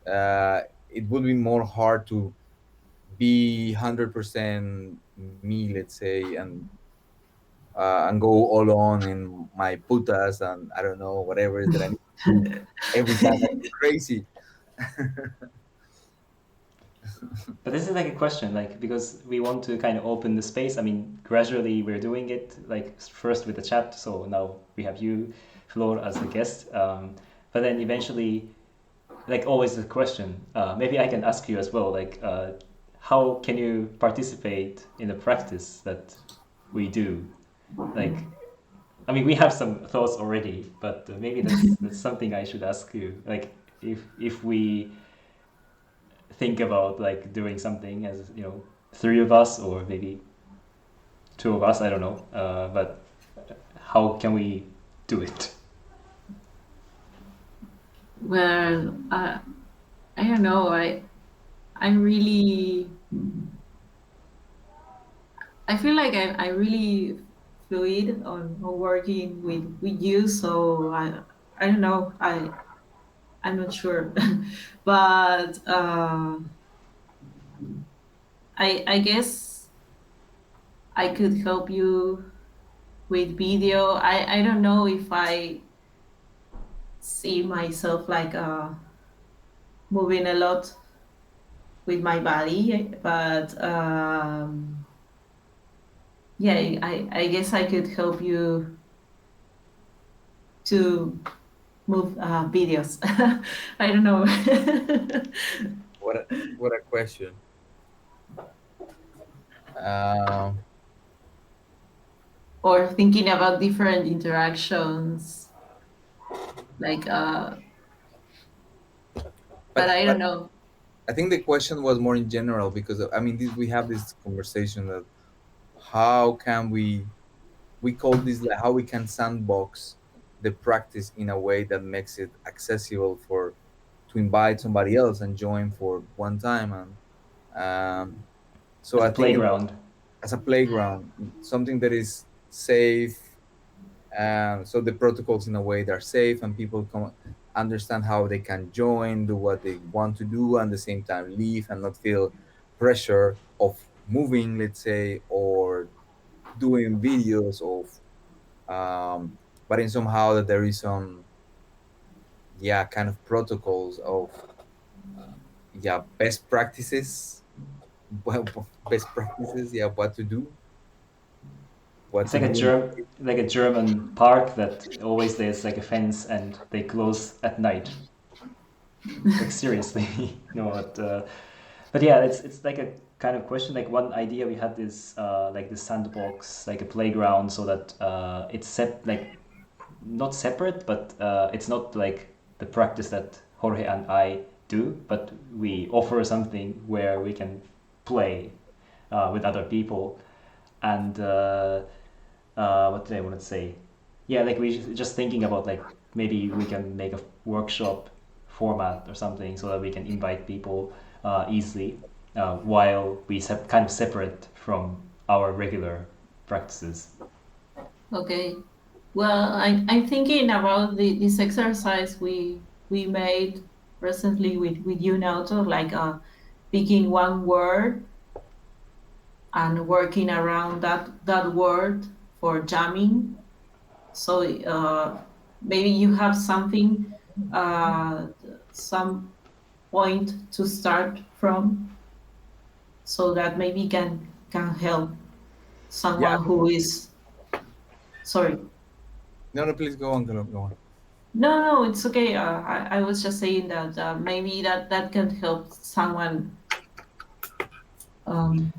Speaker 2: it would be more hard to be 100% me, let's say, and go all on in my putas, and I don't know, whatever it is that I need to do every time I go crazy.
Speaker 1: But this is like a question, like, because we want to kind of open the space. I mean, gradually we're doing it, like first with the chat. So now we have you, Flor, as the guest. But then eventually, like always, the question. Maybe I can ask you as well. Like, how can you participate in the practice that we do? Like, I mean, we have some thoughts already, but maybe that's something I should ask you. Like, if we think about like doing something as three of us, or maybe two of us, I don't know, but how can we do it?
Speaker 3: Well, I don't know. I'm really, I feel like I really fluid on working with you. So I don't know. I'm not sure, but I guess I could help you with video. I don't know if I see myself like moving a lot with my body, but yeah, I guess I could help you to move videos. I don't know.
Speaker 2: What a question. Um,
Speaker 3: Or thinking about different interactions, like but I
Speaker 2: but
Speaker 3: don't know.
Speaker 2: I think the question was more in general because I mean we have this conversation that how can we call this like how we can sandbox the practice in a way that makes it accessible for to invite somebody else and join for one time and so
Speaker 1: As a
Speaker 2: I think it was
Speaker 1: playground.
Speaker 2: as a playground something that is safe so the protocols in a way they're safe and people come understand how they can join do what they want to do and at the same time leave and not feel pressure of moving let's say or doing videos of but in somehow that there is some yeah kind of protocols of yeah best practices well, best practices yeah what
Speaker 1: It's
Speaker 2: to
Speaker 1: like a
Speaker 2: do
Speaker 1: like a German park that always there's like a fence and they close at night. Like seriously, no, but yeah, it's like a kind of question. Like one idea we had is like the sandbox, like a playground, so that it's like not separate, but it's not like the practice that Jorge and I do, but we offer something where we can play with other people. And what did I want to say? Yeah, like we just thinking about like maybe we can make a workshop format or something so that we can invite people easily while we kind of separate from our regular practices.
Speaker 3: Okay. Well, I'm thinking about this exercise we made recently with you, Naoto, like picking one word and working around that word for jamming. So maybe you have something, uh, some point to start from, so that maybe can help
Speaker 2: yeah
Speaker 3: someone who is sorry.
Speaker 2: no no please go on
Speaker 3: No, no, it's okay. I was just saying that maybe that can help someone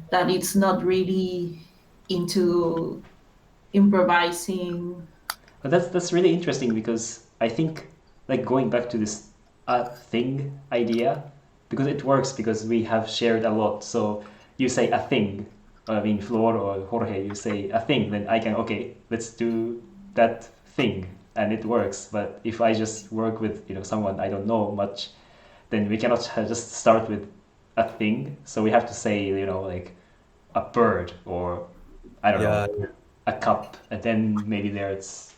Speaker 3: that it's not really into improvising.
Speaker 1: But that's really interesting because I think like going back to this thing idea because it works because we have shared a lot. So you say a thing, I mean Flor or Jorge, you say a thing, then I can okay, let's do that thing, and it works. But if I just work with someone I don't know much, then we cannot just start with a thing. So we have to say like a bird or I don't
Speaker 2: yeah
Speaker 1: know a cup, and then maybe there's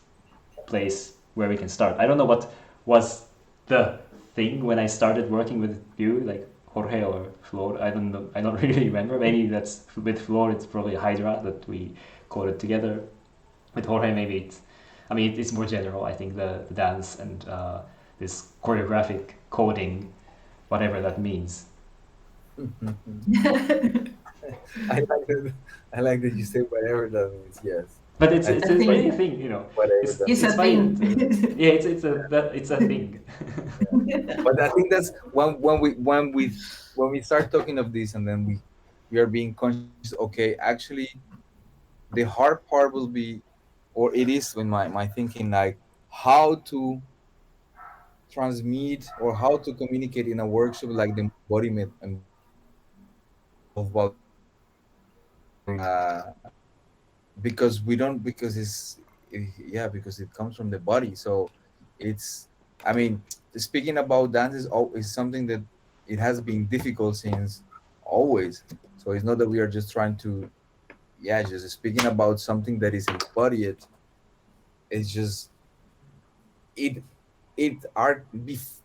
Speaker 1: place where we can start. I don't know what was the thing when I started working with you, like Jorge or Flor. I don't know. I don't really remember. Maybe that's with Flor. It's probably Hydra that we coded together. With Jorge, maybe it's. I mean, it's more general. I think the dance and this choreographic coding, whatever that means.
Speaker 2: I like that. I like that you say whatever that means. Yes,
Speaker 1: But it's
Speaker 2: I
Speaker 1: it's,
Speaker 2: think
Speaker 3: I
Speaker 1: it's really a
Speaker 3: think
Speaker 1: thing.
Speaker 2: whatever
Speaker 1: It's
Speaker 2: that
Speaker 3: it's
Speaker 2: means.
Speaker 1: it's
Speaker 3: a
Speaker 1: funny
Speaker 3: thing.
Speaker 1: that yeah, it's a thing.
Speaker 2: But I think that's when we start talking of this, and then we are being conscious. Okay, actually, the hard part will be, or it is in my thinking, like how to transmit or how to communicate in a workshop like the embodiment of because we don't because yeah because it comes from the body so it's I mean speaking about dance is something that it has been difficult since always. So it's not that we are just trying to, yeah, just speaking about something that is embodied. It's just it it art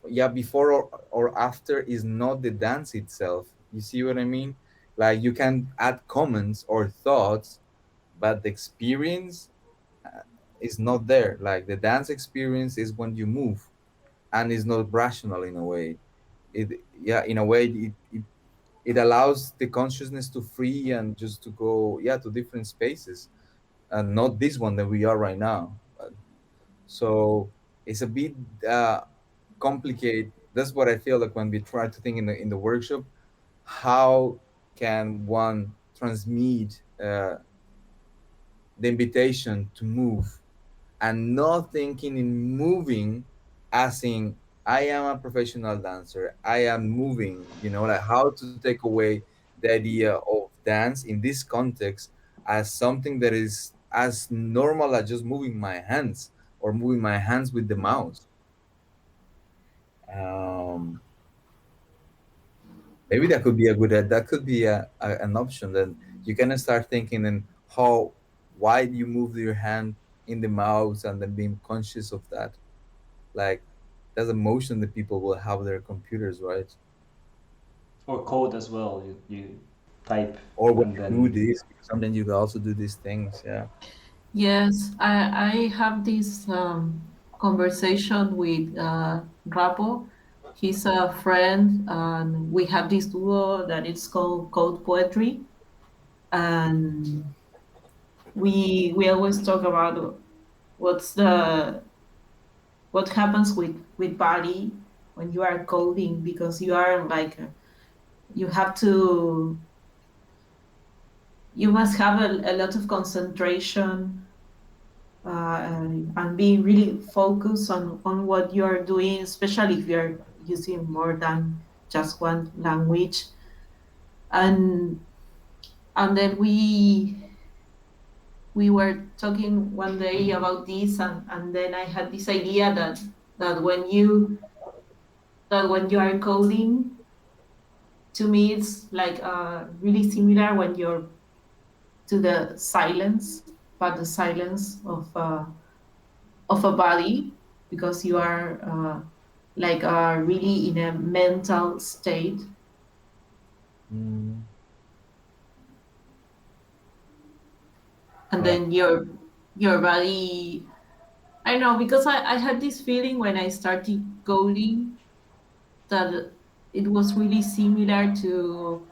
Speaker 2: yeah, before or after is not the dance itself. You see what I mean? Like you can add comments or thoughts, but the experience is not there. Like the dance experience is when you move, and it's not rational in a way. It, yeah, in a way it allows the consciousness to free and just to go, yeah, to different spaces, and not this one that we are right now. So it's a bit complicated. That's what I feel like when we try to think in the workshop. How can one transmit the invitation to move, and not thinking in moving as in I am a professional dancer, I am moving, like how to take away the idea of dance in this context as something that is as normal as just moving my hands or moving my hands with the mouse. Um, Maybe that could be that could be an option. Then you can start thinking and how, why you move your hand in the mouse, and then being conscious of that. Like that's a motion that people will have their computers, right?
Speaker 1: Or code as well. You type
Speaker 2: Or when
Speaker 1: and
Speaker 2: you do
Speaker 1: then
Speaker 2: this, sometimes you can also do these things. Yeah.
Speaker 3: Yes, I have this conversation with Rapo. He's a friend, and we have this duo that it's called Code Poetry, and we always talk about what's the what happens with body when you are coding, because you are like you have to you must have a lot of concentration, and be really focused on what you are doing, especially if you're using more than just one language. And then we were talking one day about this, and then I had this idea that when you that when you are coding, to me it's like really similar when you're to the silence, but the silence of a body, because you are like really in a mental state,
Speaker 2: Mm,
Speaker 3: and
Speaker 2: yeah.
Speaker 3: then your body. I don't know, because I had this feeling when I started coding that it was really similar to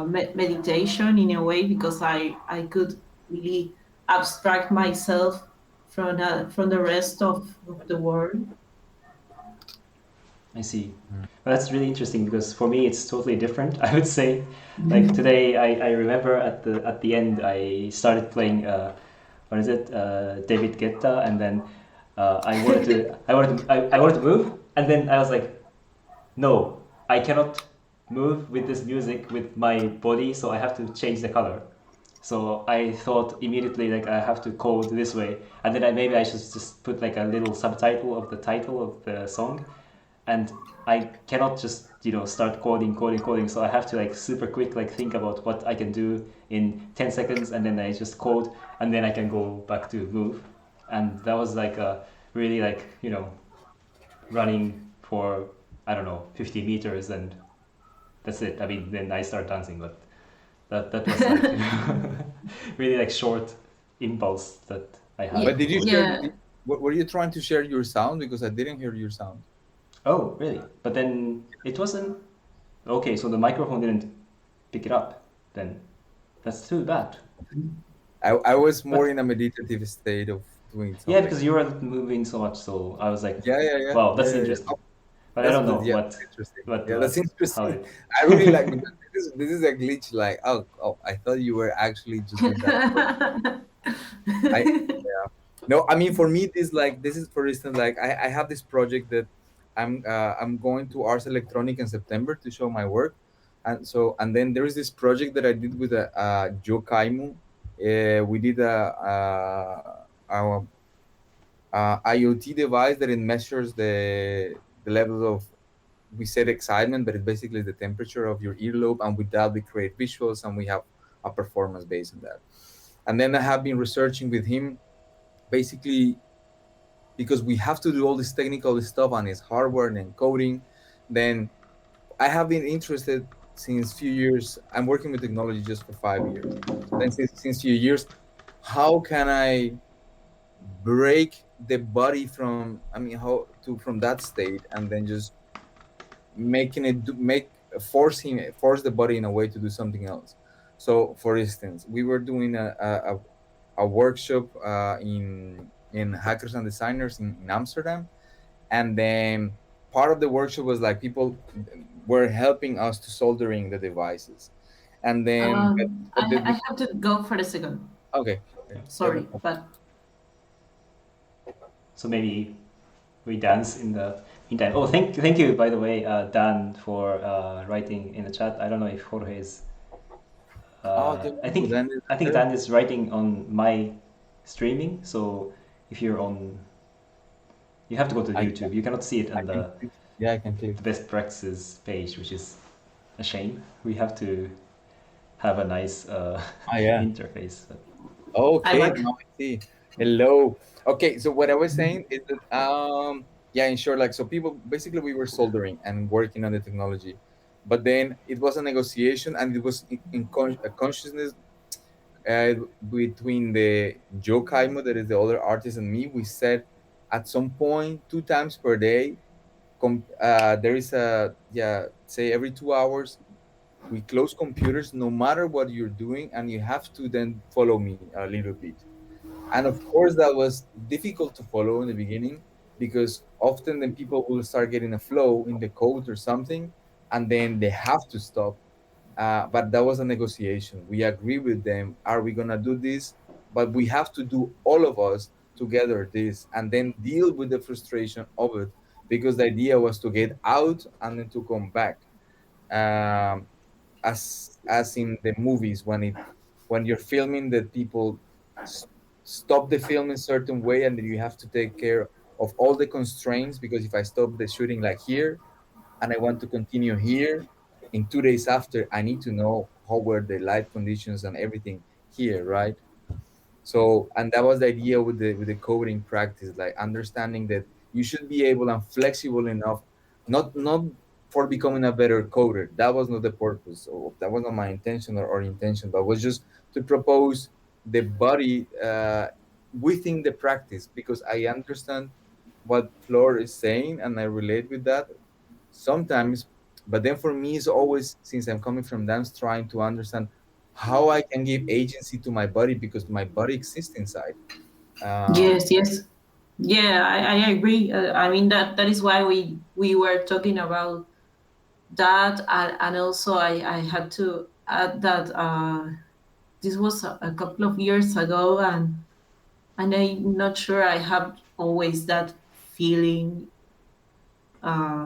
Speaker 3: meditation in a way, because I could really abstract myself from the rest of the world.
Speaker 1: I see. Well, that's really interesting because for me it's totally different. I would say, like today, I remember at the end I started playing what is it, David Guetta, and then I wanted to move, and then I was like, no, I cannot move with this music with my body, so I have to change the color. So I thought immediately like I have to code this way, and then maybe I should just put like a little subtitle of the title of the song, and I cannot just start coding. So I have to like super quick like think about what I can do in 10 seconds, and then I just code, and then I can go back to move, and that was like a really like running for I don't know 50 meters, and that's it. I mean, then I start dancing, but that was like really like short impulse that I
Speaker 3: Yeah,
Speaker 1: had
Speaker 2: But
Speaker 1: for
Speaker 2: did you
Speaker 1: coding.
Speaker 2: share?
Speaker 3: yeah.
Speaker 2: Were you trying to share your sound? Because I didn't hear your sound.
Speaker 1: Oh, really? But then it wasn't okay. So the microphone didn't pick it up. Then that's too bad.
Speaker 2: I was more
Speaker 1: But
Speaker 2: in a meditative state of doing
Speaker 1: yeah,
Speaker 2: something.
Speaker 1: because you were moving so much, so I was like,
Speaker 2: Yeah, yeah, yeah,
Speaker 1: wow,
Speaker 2: yeah,
Speaker 1: that's
Speaker 2: yeah, yeah.
Speaker 1: interesting. But I don't know
Speaker 2: Yeah, that's interesting. Yeah, that's
Speaker 1: how
Speaker 2: interesting.
Speaker 1: it.
Speaker 2: I really like because this is a glitch. Like, oh, I thought you were actually just doing that. I Yeah. No, I mean for me this is for instance like I have this project that I'm going to Ars Electronic in September to show my work, and then there is this project that I did with Joe Kaimu. We did a IoT device that it measures the levels of we said excitement, but it basically is the temperature of your earlobe, and with that we create visuals and we have a performance based on that. And then I have been researching with him, basically because we have to do all this technical stuff and it's hardware and coding. Then I have been interested since few years. I'm working with technology just for 5 years. So then since few years, how can I break the body from, I mean, how to from that state, and then just making it make force the body in a way to do something else. So for instance, we were doing a workshop in hackers and designers in Amsterdam, and then part of the workshop was like people were helping us to soldering the devices, and then but
Speaker 3: I have to go for a second.
Speaker 2: okay, okay, yeah,
Speaker 3: Sorry, but
Speaker 1: So maybe we dance in the meantime. Oh, thank you, by the way, Dan, for writing in the chat. I don't know if Jorge is.
Speaker 2: oh,
Speaker 1: I think
Speaker 2: then is
Speaker 1: I think
Speaker 2: there?
Speaker 1: Dan is writing on my streaming. So if you're on, you have to go to
Speaker 2: I
Speaker 1: YouTube. You cannot see it
Speaker 2: I
Speaker 1: on
Speaker 2: can click. Yeah, I can click.
Speaker 1: the best practices page, which is a shame. We have to have a nice
Speaker 2: Ah, yeah.
Speaker 1: interface. But
Speaker 3: I
Speaker 2: Okay,
Speaker 3: back.
Speaker 2: now I see. Hello. Okay, so what I was saying is that yeah, in short, like so people basically we were soldering and working on the technology, but then it was a negotiation and it was a consciousness uh, between the Joe Kaimo, that is the other artist, and me. We said at some point 2 times per day, there is a, yeah, say every 2 hours we close computers no matter what you're doing, and you have to then follow me a little bit. And of course that was difficult to follow in the beginning, because often then people will start getting a flow in the code or something, and then they have to stop. But that was a negotiation. We agree with them, are we gonna do this, but we have to do all of us together this, and then deal with the frustration of it, because the idea was to get out and then to come back. um, as in the movies, when you're filming, that people s- stop the film in a certain way, and then you have to take care of all the constraints, because if I stop the shooting like here and I want to continue here in 2 days after, I need to know how were the light conditions and everything here, right? So, and that was the idea with the coding practice, like understanding that you should be able and flexible enough, not for becoming a better coder. That was not the purpose, or that was not my intention or intention, but was just to propose the body within the practice, because I understand what Flor is saying and I relate with that sometimes. But then for me, it's always, since I'm coming from dance, trying to understand how I can give agency to my body, because my body exists inside. Um,
Speaker 3: Yes, yes. Yeah, I agree. I mean that is why we were talking about that, and also I had to add that this was a couple of years ago, and I'm not sure I have always that feeling.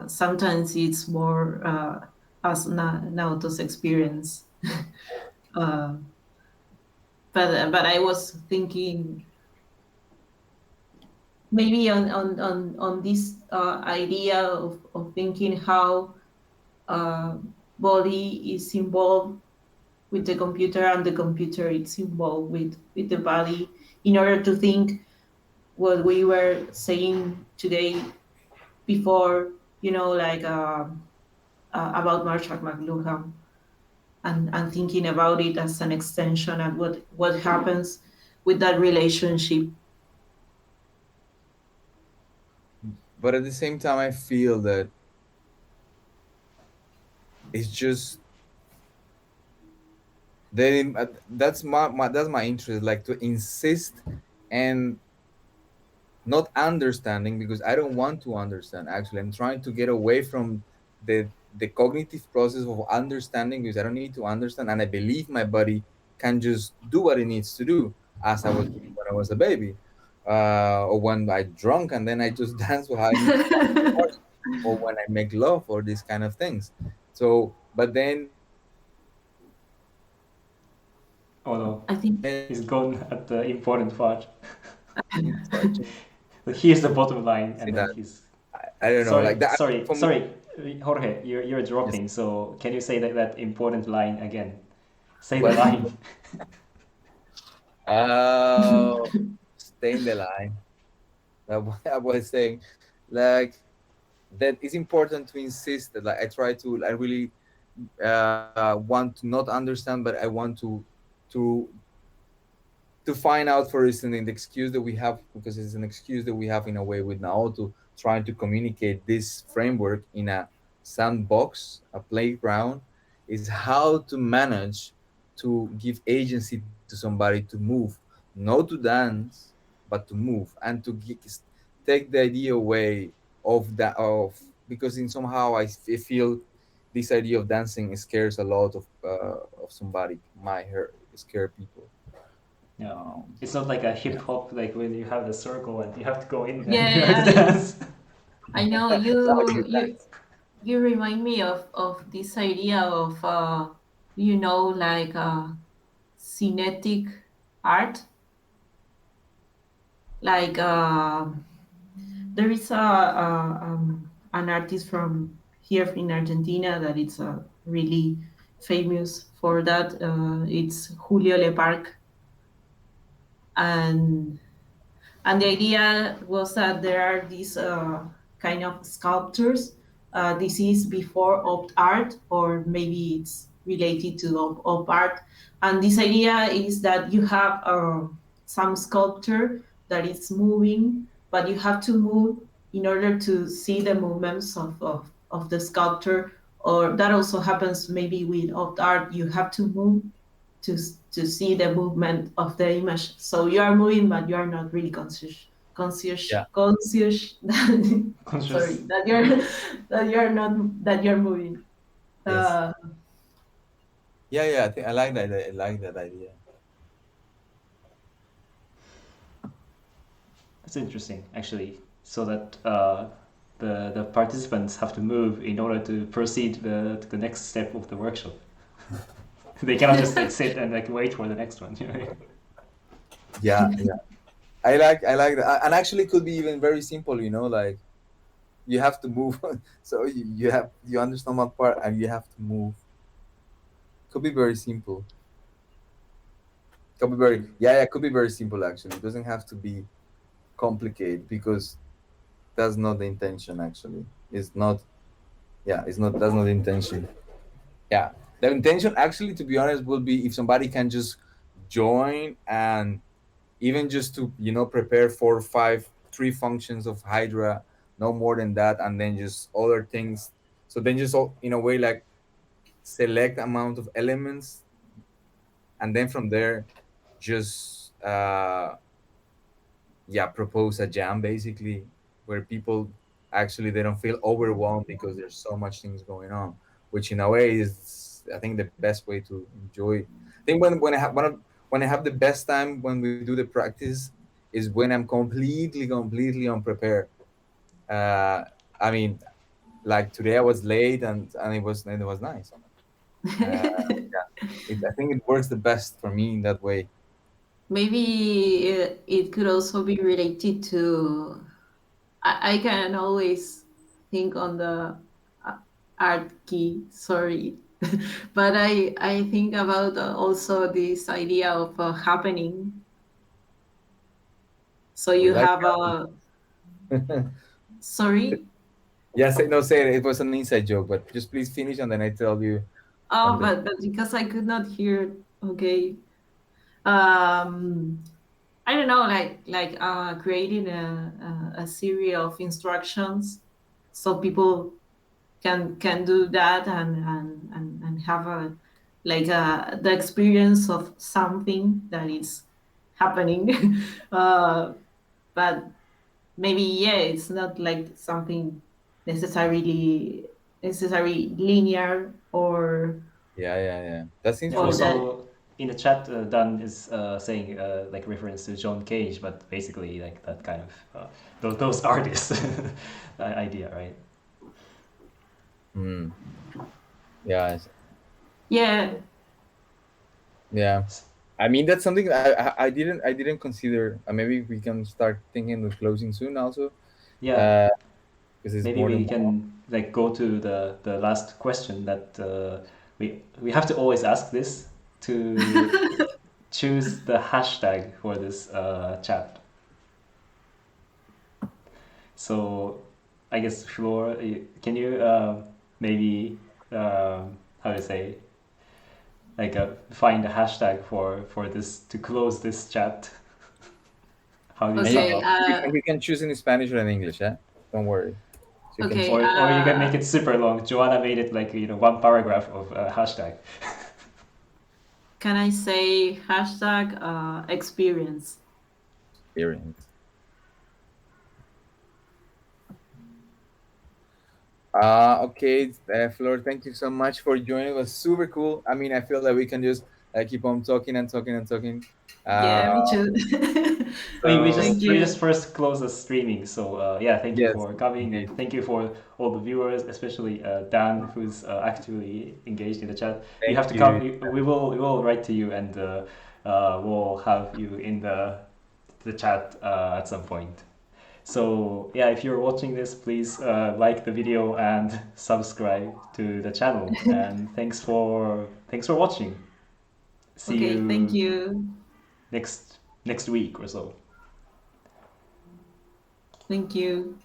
Speaker 3: Sometimes it's more as Naoto's experience. uh, but I was thinking maybe on this idea of thinking how uh, body is involved with the computer and the computer is involved with the body, in order to think what we were saying today before, like about Marshall McLuhan, and thinking about it as an extension, and what happens with that relationship.
Speaker 2: but at the same time, I feel that it's just then that's that's my interest, like to insist and not understanding, because I don't want to understand. Actually, I'm trying to get away from the cognitive process of understanding, because I don't need to understand, and I believe my body can just do what it needs to do, as I was doing when I was a baby, or when I drunk and then I just dance how I need to dance, or when I make love, or these kind of things. So, but then
Speaker 1: oh no,
Speaker 3: I think.
Speaker 1: he's gone at the important part.
Speaker 2: such
Speaker 1: So here's the bottom line,
Speaker 2: say
Speaker 1: and then
Speaker 2: that
Speaker 1: he's
Speaker 2: I don't know, like
Speaker 1: sorry,
Speaker 2: that
Speaker 1: sorry,
Speaker 2: for me.
Speaker 1: sorry. Jorge, you're
Speaker 2: Yes.
Speaker 1: dropping. So can you say that important line again? Say the
Speaker 2: Well,
Speaker 1: line.
Speaker 2: uh, stay in the line. I was saying, like, that it's important to insist that, like, I really want to not understand, but I want to find out, for instance, in the excuse that we have, because it's an excuse that we have in a way with Naoto, trying to communicate this framework in a sandbox, a playground, is how to manage to give agency to somebody to move, not to dance, but to move, and to take the idea away of that, of, because in somehow feel this idea of dancing scares a lot of somebody, might hurt, scare people.
Speaker 1: Yeah.
Speaker 2: um,
Speaker 1: It's not like a
Speaker 2: yeah.
Speaker 1: hip hop like when you have the circle and you have to go in and you have to
Speaker 3: Yeah,
Speaker 1: dance.
Speaker 3: I know
Speaker 2: Now you
Speaker 3: you
Speaker 2: can.
Speaker 3: you remind me of this idea of you know, like kinetic art, like there is an artist from here in Argentina that it's really famous for that. It's Julio Leparc, and the idea was that there are these kind of sculptures. This is before op art, or maybe it's related to op art. And this idea is that you have some sculpture that is moving, but you have to move in order to see the movements of the sculpture. Or that also happens maybe with op art. You have to move to see the movement of the image. So you are moving, but you are not really
Speaker 2: Yeah.
Speaker 3: conscious. Sorry,
Speaker 1: Conscious.
Speaker 3: that you're that you're not that you're moving.
Speaker 2: Yes.
Speaker 3: Uh,
Speaker 2: Yeah, yeah. I think I like that. I like that idea.
Speaker 1: That's interesting, actually. So that the participants have to move in order to proceed to the next step of the workshop. They cannot just like sit and like wait for the next one. You know?
Speaker 2: Yeah, yeah. I like that. And actually, it could be even very simple. Like, you have to move. So you understand one part, and you have to move. Could be very simple. Could be very, yeah, yeah. Could be very simple, actually. It doesn't have to be complicated, because that's not the intention. Actually, it's not. Yeah, it's not. That's not the intention. Yeah, the intention, actually, to be honest, will be if somebody can just join, and even just to prepare 4 5 3 functions of Hydra, no more than that, and then just other things. So then just in a way, like, select amount of elements, and then from there, just yeah, propose a jam, basically, where people actually, they don't feel overwhelmed because there's so much things going on, which in a way is, I think, the best way to enjoy. I think when I have the best time when we do the practice is when I'm completely unprepared. uh I mean, like today I was late, and it was nice. uh yeah, I think it works the best for me in that way.
Speaker 3: maybe it could also be related to. I can always think on the uh, art key. Sorry, but I think about also this idea of happening. So
Speaker 2: We
Speaker 3: you
Speaker 2: like
Speaker 3: have a sorry.
Speaker 2: Yeah, say no, say it. It was an inside joke, but just please finish, and then I tell you on
Speaker 3: Oh,
Speaker 2: the.
Speaker 3: but because I could not hear. Okay. Um, I don't know, like creating a series of instructions so people can do that and have a like the experience of something that is happening. uh, but maybe yeah, it's not like something necessarily necessarily linear
Speaker 2: Yeah, yeah, yeah. That's
Speaker 1: Yeah.
Speaker 3: or
Speaker 2: interesting.
Speaker 3: that.
Speaker 1: Also, in the chat, Dan is saying like reference to John Cage, but basically like that kind of those artists idea, right?
Speaker 2: Mm. Yeah,
Speaker 3: Yeah.
Speaker 2: yeah.
Speaker 1: S-
Speaker 2: I mean, that's something I didn't consider. Maybe we can start thinking with closing soon. Also,
Speaker 1: Yeah.
Speaker 2: uh, because it's
Speaker 1: Maybe
Speaker 2: more
Speaker 1: we
Speaker 2: than one.
Speaker 1: can like go to the last question that we have to always ask this to choose the hashtag for this chat. So I guess Flor, can you maybe how to say like find a hashtag for this to close this chat? How do you
Speaker 2: And
Speaker 1: sum
Speaker 3: Okay.
Speaker 1: up?
Speaker 2: you can choose in Spanish or in English, yeah? Don't worry. So you can
Speaker 3: Okay.
Speaker 1: Or you can make it super long. Joanna made it like one paragraph of hashtag.
Speaker 3: Can I say hashtag experience?
Speaker 2: experience. Okay, Flor, thank you so much for joining. It was super cool. I mean, I feel that we can just keep on talking and talking and talking.
Speaker 3: Yeah,
Speaker 2: Uh,
Speaker 3: me too.
Speaker 1: I mean,
Speaker 2: so
Speaker 3: Thank
Speaker 1: we
Speaker 3: you.
Speaker 1: just first close the streaming. So yeah, thank you
Speaker 2: yes,
Speaker 1: for coming
Speaker 2: indeed.
Speaker 1: and thank you for all the viewers, especially Dan, who's actively engaged in the chat. You
Speaker 2: Thank
Speaker 1: have to come.
Speaker 2: you.
Speaker 1: We will write to you and we'll have you in the chat at some point. So yeah, if you're watching this, please like the video and subscribe to the channel. And thanks for watching. See
Speaker 3: Okay, thank
Speaker 1: you
Speaker 3: you.
Speaker 1: next week or so.
Speaker 3: Thank you.